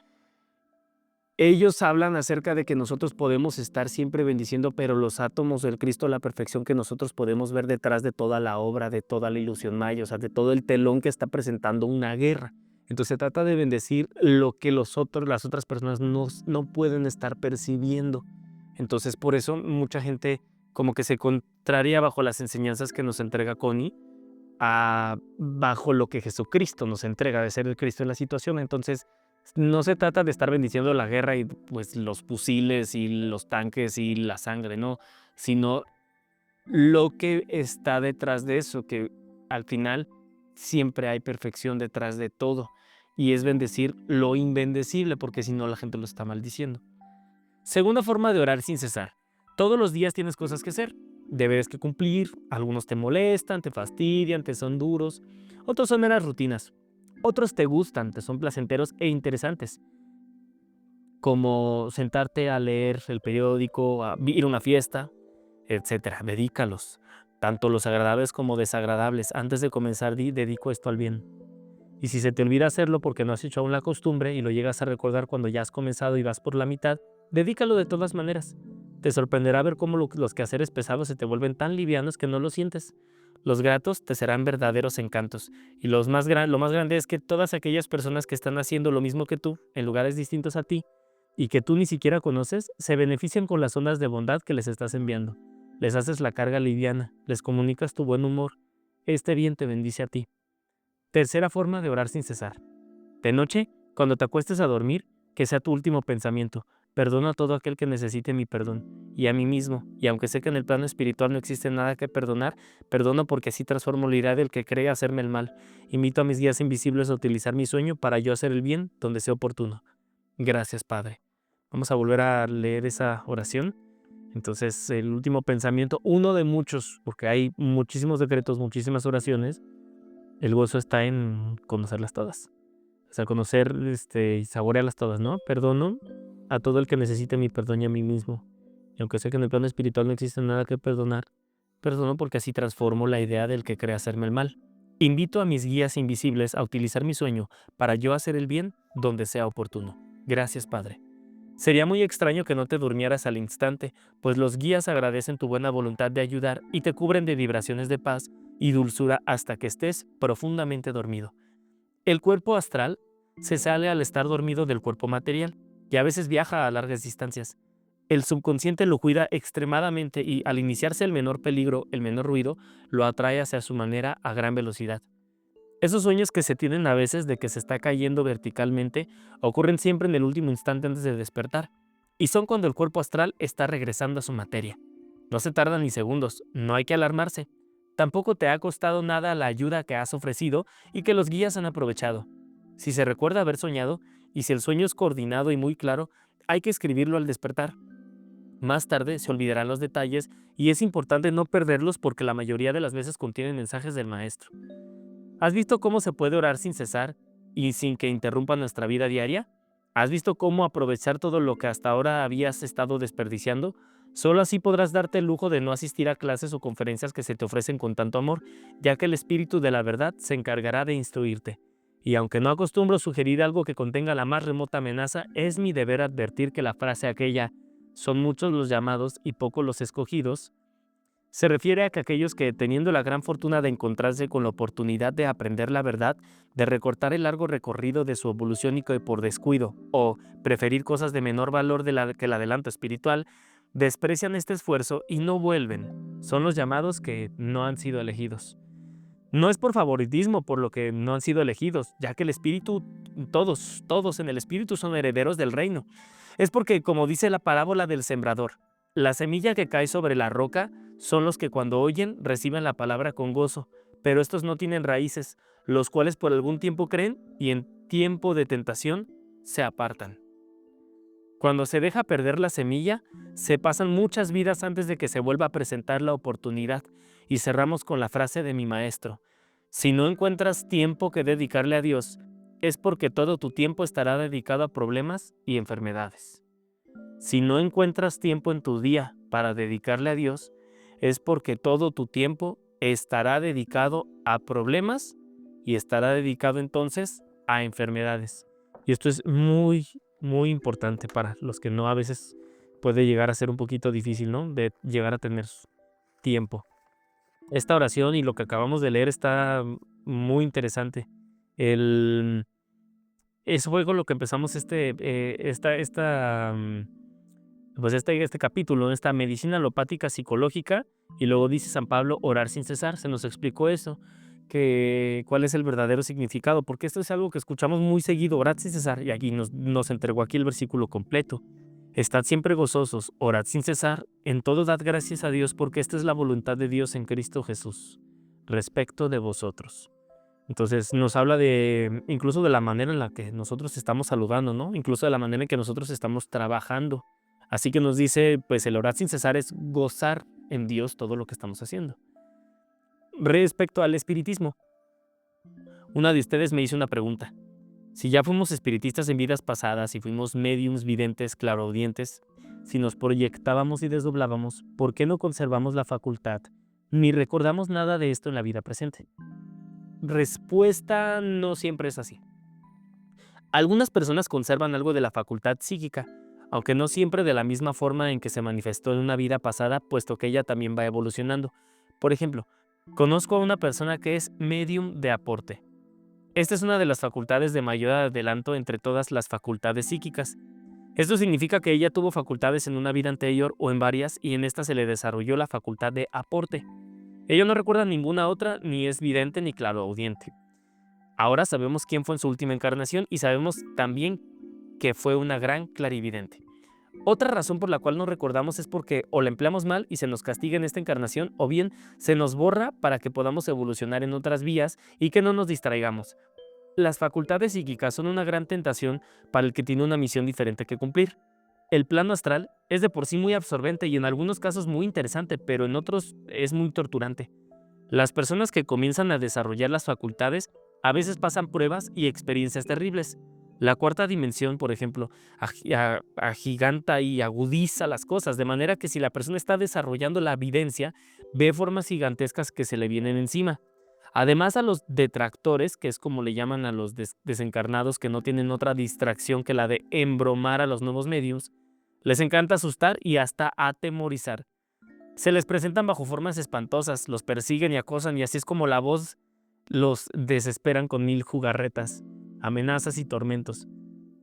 Ellos hablan acerca de que nosotros podemos estar siempre bendiciendo, pero los átomos del Cristo, la perfección que nosotros podemos ver detrás de toda la obra, de toda la ilusión maya, o sea, de todo el telón que está presentando una guerra. Entonces se trata de bendecir lo que las otras personas no pueden estar percibiendo. Entonces por eso mucha gente como que se contraria bajo las enseñanzas que nos entrega Connie bajo lo que Jesucristo nos entrega, de ser el Cristo en la situación. Entonces no se trata de estar bendiciendo la guerra y pues los fusiles y los tanques y la sangre, no, sino lo que está detrás de eso, que al final siempre hay perfección detrás de todo. Y es bendecir lo inbendecible, porque si no la gente lo está maldiciendo. Segunda forma de orar sin cesar. Todos los días tienes cosas que hacer, deberes que cumplir, algunos te molestan, te fastidian, te son duros, otros son meras rutinas, otros te gustan, te son placenteros e interesantes, como sentarte a leer el periódico, a ir a una fiesta, etcétera. Dedícalos, tanto los agradables como desagradables. Antes de comenzar, dedico esto al bien. Y si se te olvida hacerlo porque no has hecho aún la costumbre y lo llegas a recordar cuando ya has comenzado y vas por la mitad, dedícalo de todas maneras. Te sorprenderá ver cómo los quehaceres pesados se te vuelven tan livianos que no lo sientes. Los gratos te serán verdaderos encantos. Y lo más grande es que todas aquellas personas que están haciendo lo mismo que tú, en lugares distintos a ti, y que tú ni siquiera conoces, se benefician con las ondas de bondad que les estás enviando. Les haces la carga liviana, les comunicas tu buen humor. Este bien te bendice a ti. Tercera forma de orar sin cesar. De noche, cuando te acuestes a dormir, que sea tu último pensamiento. Perdono a todo aquel que necesite mi perdón, y a mí mismo, y aunque sé que en el plano espiritual no existe nada que perdonar, perdono porque así transformo la ira del que cree hacerme el mal. Invito a mis guías invisibles a utilizar mi sueño para yo hacer el bien donde sea oportuno. Gracias, Padre. Vamos a volver a leer esa oración. Entonces, el último pensamiento, uno de muchos, porque hay muchísimos decretos, muchísimas oraciones, el gozo está en conocerlas todas. O sea, conocer y saborearlas todas, ¿no? Perdono a todo el que necesite mi perdón y a mí mismo. Y aunque sé que en el plano espiritual no existe nada que perdonar, perdono porque así transformo la idea del que cree hacerme el mal. Invito a mis guías invisibles a utilizar mi sueño para yo hacer el bien donde sea oportuno. Gracias, Padre. Sería muy extraño que no te durmieras al instante, pues los guías agradecen tu buena voluntad de ayudar y te cubren de vibraciones de paz y dulzura hasta que estés profundamente dormido. El cuerpo astral se sale al estar dormido del cuerpo material y a veces viaja a largas distancias. El subconsciente lo cuida extremadamente y al iniciarse el menor peligro, el menor ruido, lo atrae hacia su manera a gran velocidad. Esos sueños que se tienen a veces de que se está cayendo verticalmente ocurren siempre en el último instante antes de despertar, y son cuando el cuerpo astral está regresando a su materia. No se tardan ni segundos, no hay que alarmarse. Tampoco te ha costado nada la ayuda que has ofrecido y que los guías han aprovechado. Si se recuerda haber soñado, y si el sueño es coordinado y muy claro, hay que escribirlo al despertar. Más tarde se olvidarán los detalles y es importante no perderlos porque la mayoría de las veces contienen mensajes del maestro. ¿Has visto cómo se puede orar sin cesar y sin que interrumpa nuestra vida diaria? ¿Has visto cómo aprovechar todo lo que hasta ahora habías estado desperdiciando? Solo así podrás darte el lujo de no asistir a clases o conferencias que se te ofrecen con tanto amor, ya que el Espíritu de la verdad se encargará de instruirte. Y aunque no acostumbro sugerir algo que contenga la más remota amenaza, es mi deber advertir que la frase aquella, son muchos los llamados y pocos los escogidos, se refiere a que aquellos que, teniendo la gran fortuna de encontrarse con la oportunidad de aprender la verdad, de recortar el largo recorrido de su evolución y que por descuido, o preferir cosas de menor valor que el adelanto espiritual, desprecian este esfuerzo y no vuelven. Son los llamados que no han sido elegidos. No es por favoritismo por lo que no han sido elegidos, ya que el espíritu, todos en el espíritu son herederos del reino. Es porque, como dice la parábola del sembrador, la semilla que cae sobre la roca son los que cuando oyen reciben la palabra con gozo, pero estos no tienen raíces, los cuales por algún tiempo creen y en tiempo de tentación se apartan. Cuando se deja perder la semilla, se pasan muchas vidas antes de que se vuelva a presentar la oportunidad, y cerramos con la frase de mi maestro: si no encuentras tiempo que dedicarle a Dios, es porque todo tu tiempo estará dedicado a problemas y enfermedades. Si no encuentras tiempo en tu día para dedicarle a Dios, es porque todo tu tiempo estará dedicado a problemas y estará dedicado entonces a enfermedades. Y esto es muy, muy importante para los que no a veces puede llegar a ser un poquito difícil, ¿no? De llegar a tener tiempo. Esta oración y lo que acabamos de leer está muy interesante. El eso fue con lo que empezamos este capítulo, esta medicina alopática psicológica, y luego dice San Pablo, orar sin cesar. Se nos explicó eso, que cuál es el verdadero significado, porque esto es algo que escuchamos muy seguido, orad sin cesar, y aquí nos entregó aquí el versículo completo. Estad siempre gozosos, orad sin cesar, en todo dad gracias a Dios, porque esta es la voluntad de Dios en Cristo Jesús, respecto de vosotros. Entonces nos habla de incluso de la manera en la que nosotros estamos saludando, ¿no? Incluso de la manera en que nosotros estamos trabajando. Así que nos dice, pues el orar sin cesar es gozar en Dios todo lo que estamos haciendo. Respecto al espiritismo, una de ustedes me hizo una pregunta. Si ya fuimos espiritistas en vidas pasadas, si fuimos médiums, videntes, claroaudientes, si nos proyectábamos y desdoblábamos, ¿por qué no conservamos la facultad ni recordamos nada de esto en la vida presente? Respuesta: no siempre es así. Algunas personas conservan algo de la facultad psíquica, aunque no siempre de la misma forma en que se manifestó en una vida pasada, puesto que ella también va evolucionando. Por ejemplo, conozco a una persona que es medium de aporte. Esta es una de las facultades de mayor adelanto entre todas las facultades psíquicas. Esto significa que ella tuvo facultades en una vida anterior o en varias, y en esta se le desarrolló la facultad de aporte. Ella no recuerda ninguna otra, ni es vidente ni claroaudiente. Ahora sabemos quién fue en su última encarnación y sabemos también que fue una gran clarividente. Otra razón por la cual no recordamos es porque o la empleamos mal y se nos castiga en esta encarnación, o bien se nos borra para que podamos evolucionar en otras vías y que no nos distraigamos. Las facultades psíquicas son una gran tentación para el que tiene una misión diferente que cumplir. El plano astral es de por sí muy absorbente y en algunos casos muy interesante, pero en otros es muy torturante. Las personas que comienzan a desarrollar las facultades a veces pasan pruebas y experiencias terribles. La cuarta dimensión, por ejemplo, agiganta y agudiza las cosas, de manera que si la persona está desarrollando la evidencia, ve formas gigantescas que se le vienen encima. Además, a los detractores, que es como le llaman a los desencarnados que no tienen otra distracción que la de embromar a los nuevos medios, les encanta asustar y hasta atemorizar. Se les presentan bajo formas espantosas, los persiguen y acosan, y así es como la voz los desesperan con mil jugarretas, amenazas y tormentos.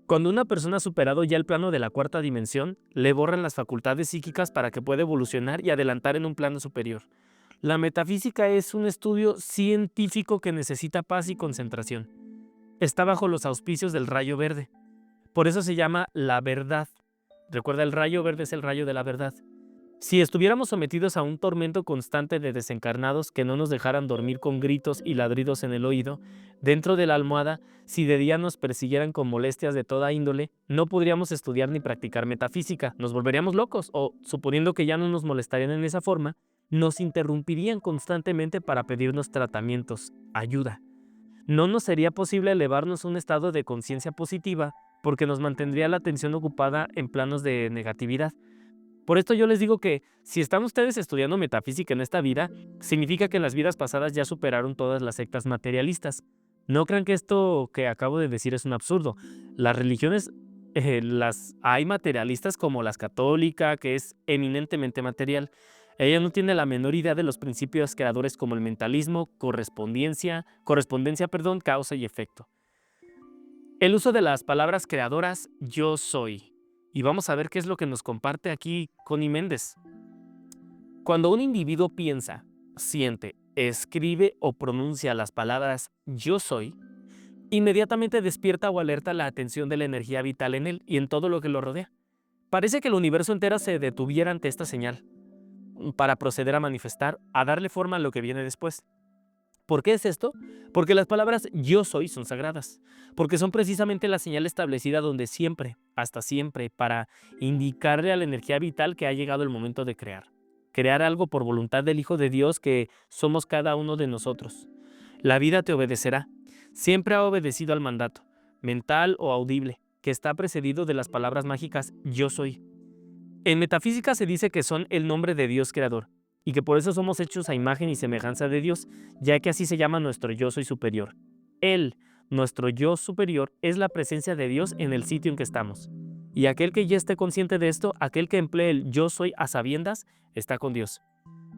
Cuando una persona ha superado ya el plano de la cuarta dimensión, le borran las facultades psíquicas para que pueda evolucionar y adelantar en un plano superior. La metafísica es un estudio científico que necesita paz y concentración. Está bajo los auspicios del rayo verde. Por eso se llama la verdad. Recuerda, el rayo verde es el rayo de la verdad. Si estuviéramos sometidos a un tormento constante de desencarnados que no nos dejaran dormir con gritos y ladridos en el oído, dentro de la almohada, si de día nos persiguieran con molestias de toda índole, no podríamos estudiar ni practicar metafísica, nos volveríamos locos o, suponiendo que ya no nos molestarían en esa forma, nos interrumpirían constantemente para pedirnos tratamientos, ayuda. No nos sería posible elevarnos a un estado de conciencia positiva porque nos mantendría la atención ocupada en planos de negatividad. Por esto yo les digo que si están ustedes estudiando metafísica en esta vida, significa que en las vidas pasadas ya superaron todas las sectas materialistas. No crean que esto que acabo de decir es un absurdo. Las religiones las hay materialistas como las católica, que es eminentemente material. Ella no tiene la menor idea de los principios creadores como el mentalismo, correspondencia, causa y efecto. El uso de las palabras creadoras, yo soy. Y vamos a ver qué es lo que nos comparte aquí Connie Méndez. Cuando un individuo piensa, siente, escribe o pronuncia las palabras yo soy, inmediatamente despierta o alerta la atención de la energía vital en él y en todo lo que lo rodea. Parece que el universo entero se detuviera ante esta señal, para proceder a manifestar, a darle forma a lo que viene después. ¿Por qué es esto? Porque las palabras yo soy son sagradas, porque son precisamente la señal establecida donde siempre, hasta siempre, para indicarle a la energía vital que ha llegado el momento de crear. Crear algo por voluntad del Hijo de Dios que somos cada uno de nosotros. La vida te obedecerá. Siempre ha obedecido al mandato, mental o audible, que está precedido de las palabras mágicas yo soy. En metafísica se dice que son el nombre de Dios creador, y que por eso somos hechos a imagen y semejanza de Dios, ya que así se llama nuestro yo soy superior. Él, nuestro yo superior, es la presencia de Dios en el sitio en que estamos. Y aquel que ya esté consciente de esto, aquel que emplee el yo soy a sabiendas, está con Dios.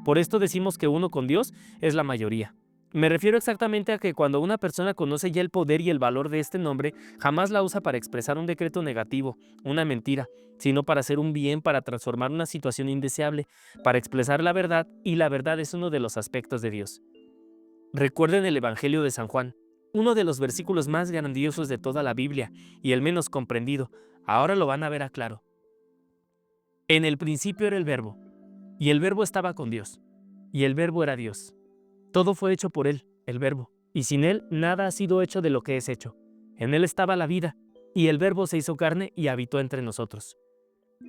Por esto decimos que uno con Dios es la mayoría. Me refiero exactamente a que cuando una persona conoce ya el poder y el valor de este nombre, jamás la usa para expresar un decreto negativo, una mentira, sino para hacer un bien, para transformar una situación indeseable, para expresar la verdad, y la verdad es uno de los aspectos de Dios. Recuerden el Evangelio de San Juan, uno de los versículos más grandiosos de toda la Biblia y el menos comprendido. Ahora lo van a ver a claro. En el principio era el Verbo, y el Verbo estaba con Dios, y el Verbo era Dios. Todo fue hecho por Él, el Verbo, y sin Él nada ha sido hecho de lo que es hecho. En Él estaba la vida, y el Verbo se hizo carne y habitó entre nosotros.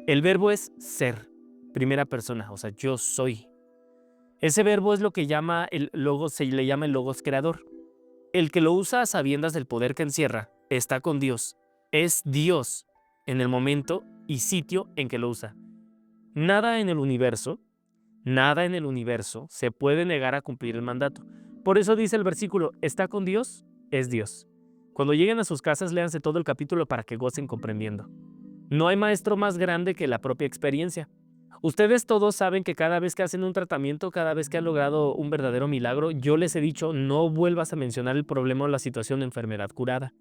El Verbo es ser, primera persona, o sea, yo soy. Ese verbo es lo que llama el logos, se le llama el logos creador. El que lo usa a sabiendas del poder que encierra, está con Dios. Es Dios en el momento y sitio en que lo usa. Nada en el universo se puede negar a cumplir el mandato. Por eso dice el versículo, ¿está con Dios? Es Dios. Cuando lleguen a sus casas, léanse todo el capítulo para que gocen comprendiendo. No hay maestro más grande que la propia experiencia. Ustedes todos saben que cada vez que hacen un tratamiento, cada vez que han logrado un verdadero milagro, yo les he dicho, no vuelvas a mencionar el problema o la situación de enfermedad curada.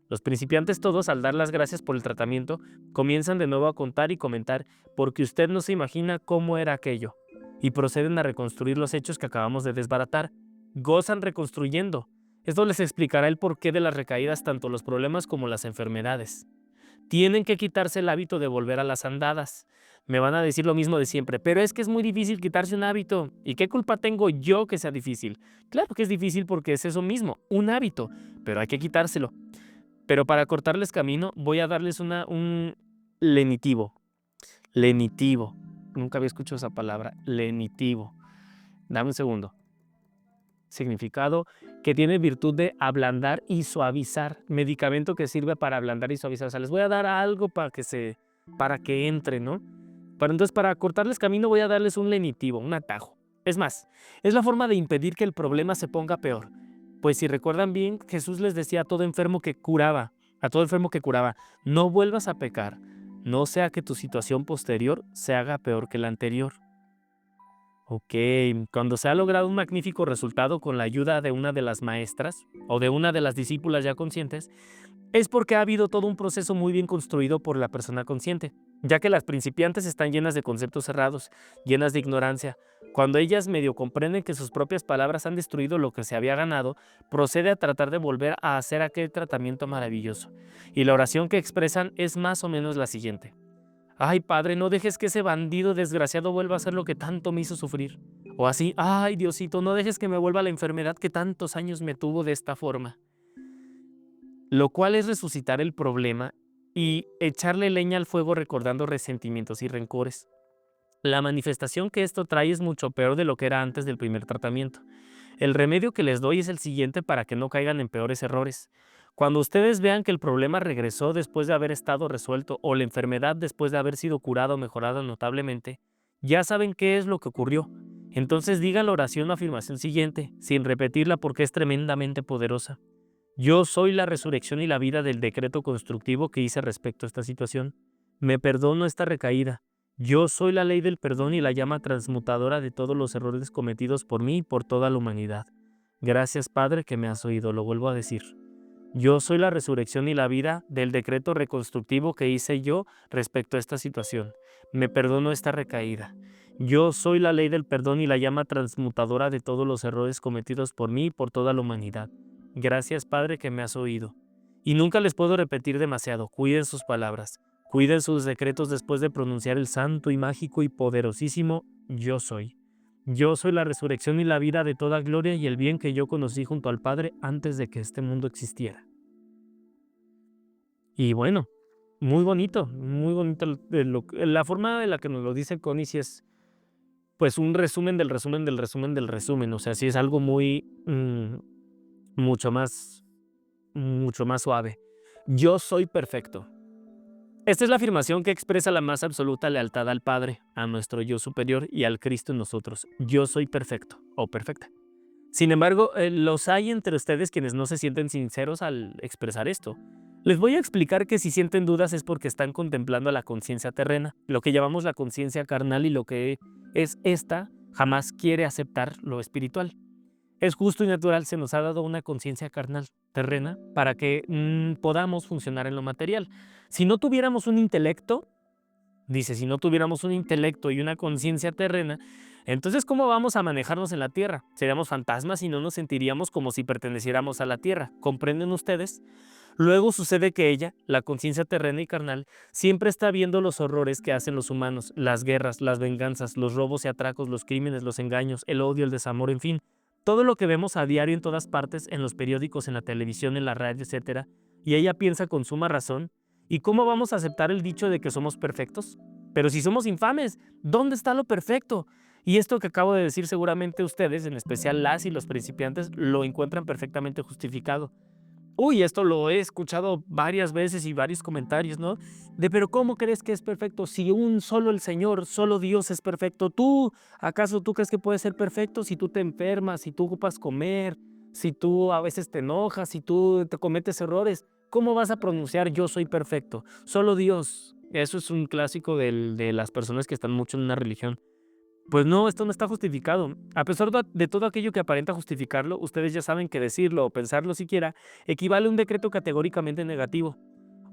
Los principiantes todos, al dar las gracias por el tratamiento, comienzan de nuevo a contar y comentar, porque usted no se imagina cómo era aquello, y proceden a reconstruir los hechos que acabamos de desbaratar. Gozan reconstruyendo. Esto les explicará el porqué de las recaídas, tanto los problemas como las enfermedades. Tienen que quitarse el hábito de volver a las andadas. Me van a decir lo mismo de siempre, pero es que es muy difícil quitarse un hábito. ¿Y qué culpa tengo yo que sea difícil? Claro que es difícil porque es eso mismo, un hábito, pero hay que quitárselo. Pero para cortarles camino, voy a darles un lenitivo. Lenitivo. Nunca había escuchado esa palabra, lenitivo. Dame un segundo. Significado que tiene virtud de ablandar y suavizar. Medicamento que sirve para ablandar y suavizar. O sea, les voy a dar algo para que entre, ¿no? Pero entonces, para cortarles camino, voy a darles un lenitivo, un atajo. Es más, es la forma de impedir que el problema se ponga peor. Pues si recuerdan bien, Jesús les decía a todo enfermo que curaba, no vuelvas a pecar, no sea que tu situación posterior se haga peor que la anterior. Ok, cuando se ha logrado un magnífico resultado con la ayuda de una de las maestras o de una de las discípulas ya conscientes, es porque ha habido todo un proceso muy bien construido por la persona consciente, ya que las principiantes están llenas de conceptos cerrados, llenas de ignorancia. Cuando ellas medio comprenden que sus propias palabras han destruido lo que se había ganado, procede a tratar de volver a hacer aquel tratamiento maravilloso. Y la oración que expresan es más o menos la siguiente. Ay, Padre, no dejes que ese bandido desgraciado vuelva a hacer lo que tanto me hizo sufrir. O así, ay, Diosito, no dejes que me vuelva la enfermedad que tantos años me tuvo de esta forma. Lo cual es resucitar el problema y echarle leña al fuego recordando resentimientos y rencores. La manifestación que esto trae es mucho peor de lo que era antes del primer tratamiento. El remedio que les doy es el siguiente para que no caigan en peores errores. Cuando ustedes vean que el problema regresó después de haber estado resuelto o la enfermedad después de haber sido curada o mejorada notablemente, ya saben qué es lo que ocurrió. Entonces digan la oración o afirmación siguiente, sin repetirla porque es tremendamente poderosa. Yo soy la resurrección y la vida del decreto constructivo que hice respecto a esta situación. Me perdono esta recaída. Yo soy la ley del perdón y la llama transmutadora de todos los errores cometidos por mí y por toda la humanidad. Gracias, Padre, que me has oído, lo vuelvo a decir. Yo soy la resurrección y la vida del decreto reconstructivo que hice yo respecto a esta situación. Me perdono esta recaída. Yo soy la ley del perdón y la llama transmutadora de todos los errores cometidos por mí y por toda la humanidad. Gracias, Padre, que me has oído. Y nunca les puedo repetir demasiado. Cuiden sus palabras. Cuiden sus decretos después de pronunciar el santo y mágico y poderosísimo Yo soy. Yo soy la resurrección y la vida de toda gloria y el bien que yo conocí junto al Padre antes de que este mundo existiera. Y bueno, muy bonito la forma en la que nos lo dice Connie sí es pues un resumen del resumen del resumen del resumen, o sea, sí es algo muy mucho más suave. Yo soy perfecto. Esta es la afirmación que expresa la más absoluta lealtad al Padre, a nuestro yo superior y al Cristo en nosotros. Yo soy perfecto o perfecta. Sin embargo, los hay entre ustedes quienes no se sienten sinceros al expresar esto. Les voy a explicar que si sienten dudas es porque están contemplando la conciencia terrena, lo que llamamos la conciencia carnal, y lo que es esta jamás quiere aceptar lo espiritual. Es justo y natural, se nos ha dado una conciencia carnal, terrena, para que podamos funcionar en lo material. Si no tuviéramos un intelecto, dice, si no tuviéramos un intelecto y una conciencia terrena, entonces ¿cómo vamos a manejarnos en la Tierra? Seríamos fantasmas y no nos sentiríamos como si perteneciéramos a la Tierra. ¿Comprenden ustedes? Luego sucede que ella, la conciencia terrena y carnal, siempre está viendo los horrores que hacen los humanos, las guerras, las venganzas, los robos y atracos, los crímenes, los engaños, el odio, el desamor, en fin, todo lo que vemos a diario en todas partes, en los periódicos, en la televisión, en la radio, etcétera, y ella piensa con suma razón, ¿y cómo vamos a aceptar el dicho de que somos perfectos? Pero si somos infames, ¿dónde está lo perfecto? Y esto que acabo de decir seguramente ustedes, en especial las y los principiantes, lo encuentran perfectamente justificado. Uy, esto lo he escuchado varias veces y varios comentarios, ¿no? Pero ¿cómo crees que es perfecto? Si un solo el Señor, solo Dios es perfecto. ¿Acaso tú crees que puedes ser perfecto si tú te enfermas, si tú ocupas comer, si tú a veces te enojas, si tú te cometes errores? ¿Cómo vas a pronunciar yo soy perfecto? Solo Dios. Eso es un clásico de las personas que están mucho en una religión. Pues no, esto no está justificado. A pesar de todo aquello que aparenta justificarlo, ustedes ya saben que decirlo o pensarlo siquiera equivale a un decreto categóricamente negativo.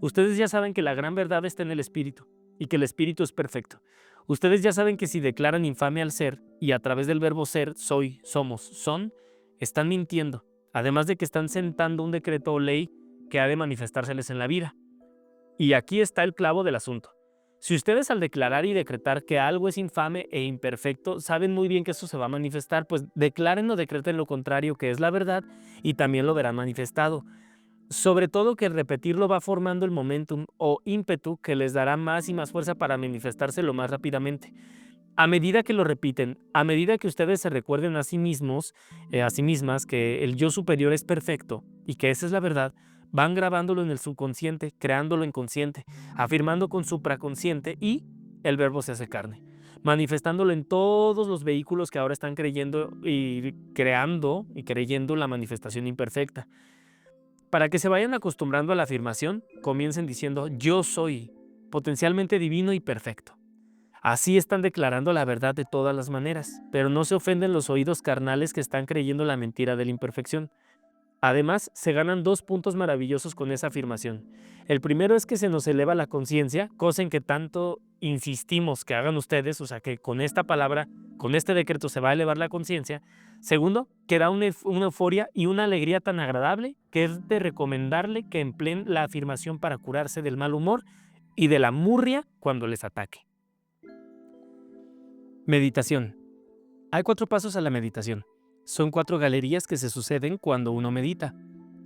Ustedes ya saben que la gran verdad está en el espíritu y que el espíritu es perfecto. Ustedes ya saben que si declaran infame al ser y a través del verbo ser, soy, somos, son, están mintiendo, además de que están sentando un decreto o ley que ha de manifestárseles en la vida. Y aquí está el clavo del asunto. Si ustedes al declarar y decretar que algo es infame e imperfecto, saben muy bien que eso se va a manifestar, pues declaren o decreten lo contrario, que es la verdad, y también lo verán manifestado. Sobre todo que repetirlo va formando el momentum o ímpetu que les dará más y más fuerza para manifestarse lo más rápidamente. A medida que lo repiten, a medida que ustedes se recuerden a sí mismos, a sí mismas, que el yo superior es perfecto y que esa es la verdad, van grabándolo en el subconsciente, creándolo en consciente, afirmando con supraconsciente y el verbo se hace carne, manifestándolo en todos los vehículos que ahora están creyendo y creando y creyendo la manifestación imperfecta. Para que se vayan acostumbrando a la afirmación, comiencen diciendo yo soy potencialmente divino y perfecto. Así están declarando la verdad de todas las maneras, pero no se ofenden los oídos carnales que están creyendo la mentira de la imperfección. Además, se ganan 2 puntos maravillosos con esa afirmación. El primero es que se nos eleva la conciencia, cosa en que tanto insistimos que hagan ustedes, o sea que con esta palabra, con este decreto se va a elevar la conciencia. Segundo, que da una euforia y una alegría tan agradable que es de recomendarle que empleen la afirmación para curarse del mal humor y de la murria cuando les ataque. Meditación. Hay 4 pasos a la meditación. Son 4 galerías que se suceden cuando uno medita.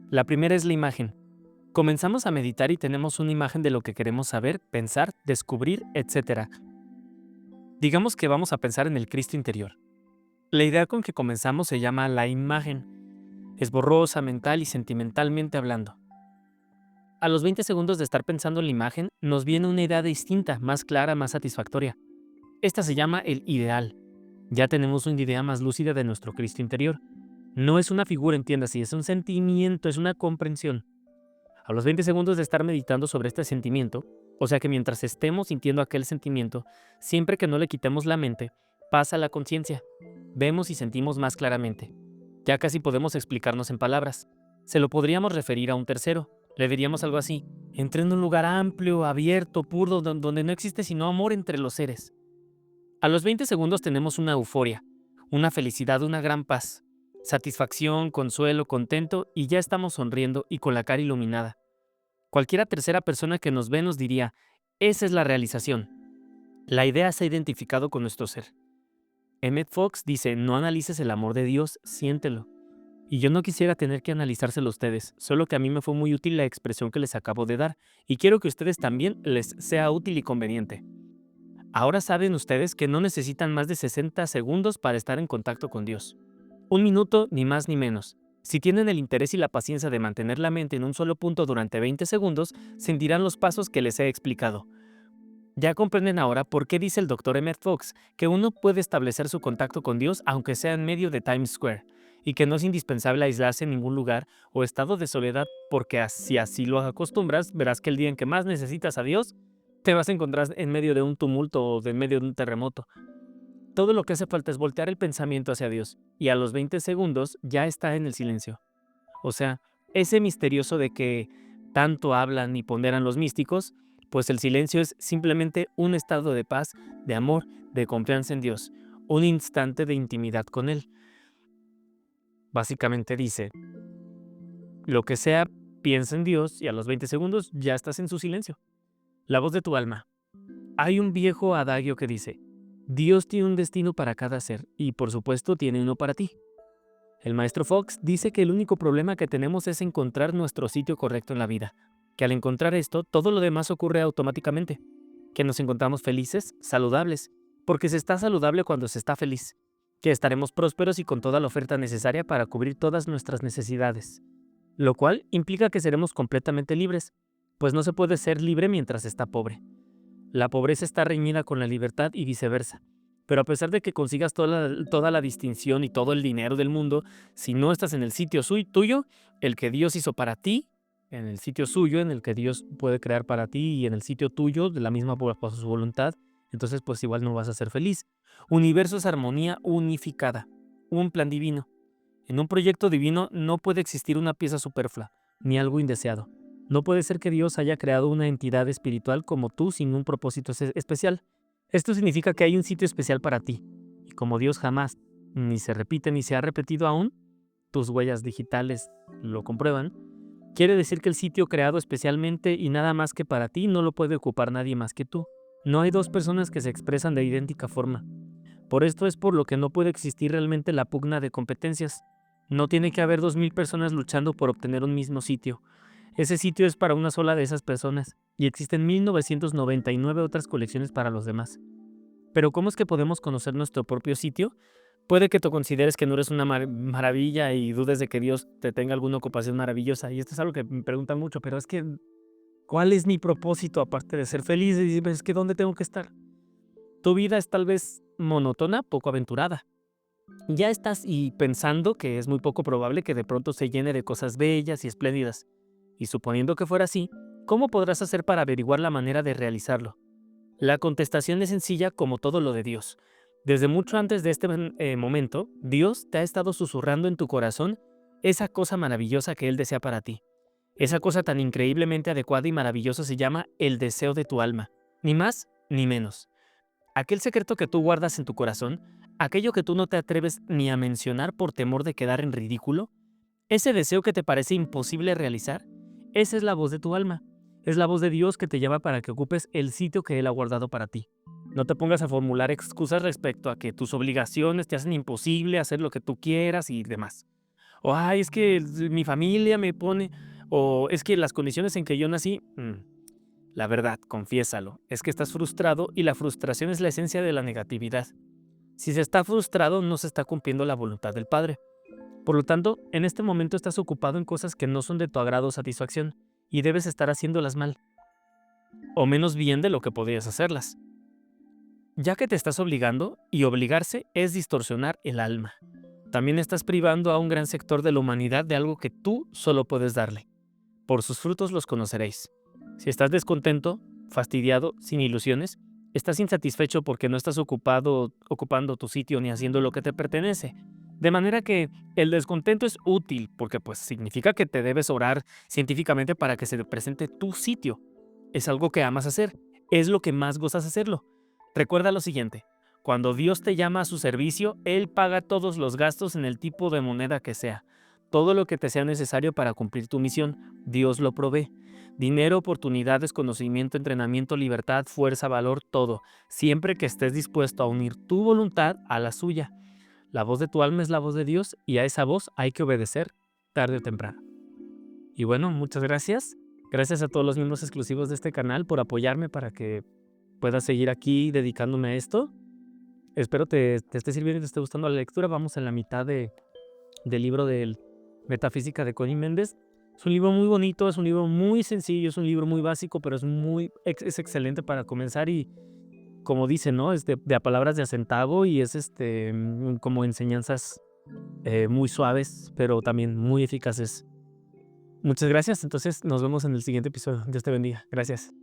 La primera es la imagen. Comenzamos a meditar y tenemos una imagen de lo que queremos saber, pensar, descubrir, etc. Digamos que vamos a pensar en el Cristo interior. La idea con que comenzamos se llama la imagen. Es borrosa, mental y sentimentalmente hablando. A los 20 segundos de estar pensando en la imagen, nos viene una idea distinta, más clara, más satisfactoria. Esta se llama el ideal. Ya tenemos una idea más lúcida de nuestro Cristo interior. No es una figura, entiéndase, es un sentimiento, es una comprensión. A los 20 segundos de estar meditando sobre este sentimiento, o sea que mientras estemos sintiendo aquel sentimiento, siempre que no le quitemos la mente, pasa la conciencia. Vemos y sentimos más claramente. Ya casi podemos explicarnos en palabras. Se lo podríamos referir a un tercero. Le diríamos algo así: entré en un lugar amplio, abierto, puro, donde no existe sino amor entre los seres. A los 20 segundos tenemos una euforia, una felicidad, una gran paz, satisfacción, consuelo, contento y ya estamos sonriendo y con la cara iluminada. Cualquiera tercera persona que nos ve nos diría, esa es la realización. La idea se ha identificado con nuestro ser. Emmett Fox dice, no analices el amor de Dios, siéntelo. Y yo no quisiera tener que analizárselo a ustedes, solo que a mí me fue muy útil la expresión que les acabo de dar y quiero que a ustedes también les sea útil y conveniente. Ahora saben ustedes que no necesitan más de 60 segundos para estar en contacto con Dios. 1 minuto, ni más ni menos. Si tienen el interés y la paciencia de mantener la mente en un solo punto durante 20 segundos, sentirán los pasos que les he explicado. Ya comprenden ahora por qué dice el Dr. Emmett Fox que uno puede establecer su contacto con Dios aunque sea en medio de Times Square, y que no es indispensable aislarse en ningún lugar o estado de soledad porque si así lo acostumbras, verás que el día en que más necesitas a Dios, te vas a encontrar en medio de un tumulto o en medio de un terremoto. Todo lo que hace falta es voltear el pensamiento hacia Dios y a los 20 segundos ya está en el silencio. O sea, ese misterioso de que tanto hablan y ponderan los místicos, pues el silencio es simplemente un estado de paz, de amor, de confianza en Dios, un instante de intimidad con Él. Básicamente dice, lo que sea, piensa en Dios y a los 20 segundos ya estás en su silencio. La voz de tu alma. Hay un viejo adagio que dice, Dios tiene un destino para cada ser y por supuesto tiene uno para ti. El maestro Fox dice que el único problema que tenemos es encontrar nuestro sitio correcto en la vida, que al encontrar esto, todo lo demás ocurre automáticamente, que nos encontramos felices, saludables, porque se está saludable cuando se está feliz, que estaremos prósperos y con toda la oferta necesaria para cubrir todas nuestras necesidades, lo cual implica que seremos completamente libres, pues no se puede ser libre mientras está pobre. La pobreza está reñida con la libertad y viceversa. Pero a pesar de que consigas toda la distinción y todo el dinero del mundo, si no estás en el sitio tuyo, el que Dios hizo para ti, en el sitio suyo, en el que Dios puede crear para ti y en el sitio tuyo, de la misma por su voluntad, entonces pues igual no vas a ser feliz. Universo es armonía unificada, un plan divino. En un proyecto divino no puede existir una pieza superflua, ni algo indeseado. No puede ser que Dios haya creado una entidad espiritual como tú sin un propósito especial. Esto significa que hay un sitio especial para ti. Y como Dios jamás ni se repite ni se ha repetido aún, tus huellas digitales lo comprueban, quiere decir que el sitio creado especialmente y nada más que para ti no lo puede ocupar nadie más que tú. No hay dos personas que se expresan de idéntica forma. Por esto es por lo que no puede existir realmente la pugna de competencias. No tiene que haber 2000 personas luchando por obtener un mismo sitio. Ese sitio es para una sola de esas personas, y existen 1999 otras colecciones para los demás. Pero ¿cómo es que podemos conocer nuestro propio sitio? Puede que tú consideres que no eres una maravilla y dudes de que Dios te tenga alguna ocupación maravillosa, y esto es algo que me preguntan mucho, pero es que, ¿cuál es mi propósito aparte de ser feliz? Y es que ¿dónde tengo que estar? Tu vida es tal vez monótona, poco aventurada. Ya estás y pensando que es muy poco probable que de pronto se llene de cosas bellas y espléndidas. Y suponiendo que fuera así, ¿cómo podrás hacer para averiguar la manera de realizarlo? La contestación es sencilla como todo lo de Dios. Desde mucho antes de este momento, Dios te ha estado susurrando en tu corazón esa cosa maravillosa que Él desea para ti. Esa cosa tan increíblemente adecuada y maravillosa se llama el deseo de tu alma. Ni más ni menos. Aquel secreto que tú guardas en tu corazón, aquello que tú no te atreves ni a mencionar por temor de quedar en ridículo, ese deseo que te parece imposible realizar, esa es la voz de tu alma. Es la voz de Dios que te llama para que ocupes el sitio que Él ha guardado para ti. No te pongas a formular excusas respecto a que tus obligaciones te hacen imposible hacer lo que tú quieras y demás. O, ay, es que mi familia me pone, o es que las condiciones en que yo nací, la verdad, confiésalo, es que estás frustrado y la frustración es la esencia de la negatividad. Si se está frustrado, no se está cumpliendo la voluntad del Padre. Por lo tanto, en este momento estás ocupado en cosas que no son de tu agrado o satisfacción, y debes estar haciéndolas mal, o menos bien de lo que podrías hacerlas. Ya que te estás obligando, y obligarse es distorsionar el alma. También estás privando a un gran sector de la humanidad de algo que tú solo puedes darle. Por sus frutos los conoceréis. Si estás descontento, fastidiado, sin ilusiones, estás insatisfecho porque no estás ocupando tu sitio ni haciendo lo que te pertenece. De manera que el descontento es útil porque pues significa que te debes orar científicamente para que se te presente tu sitio. Es algo que amas hacer, es lo que más gozas hacerlo. Recuerda lo siguiente, cuando Dios te llama a su servicio, Él paga todos los gastos en el tipo de moneda que sea. Todo lo que te sea necesario para cumplir tu misión, Dios lo provee. Dinero, oportunidades, conocimiento, entrenamiento, libertad, fuerza, valor, todo, siempre que estés dispuesto a unir tu voluntad a la suya. La voz de tu alma es la voz de Dios y a esa voz hay que obedecer tarde o temprano. Y bueno, muchas gracias. Gracias a todos los miembros exclusivos de este canal por apoyarme para que pueda seguir aquí dedicándome a esto. Espero te esté sirviendo y te esté gustando la lectura. Vamos en la mitad del libro de Metafísica de Connie Méndez. Es un libro muy bonito, es un libro muy sencillo, es un libro muy básico, pero es excelente para comenzar y, como dice, ¿no? Es de a palabras de a centavo y es como enseñanzas muy suaves, pero también muy eficaces. Muchas gracias. Entonces nos vemos en el siguiente episodio. Dios te bendiga. Gracias.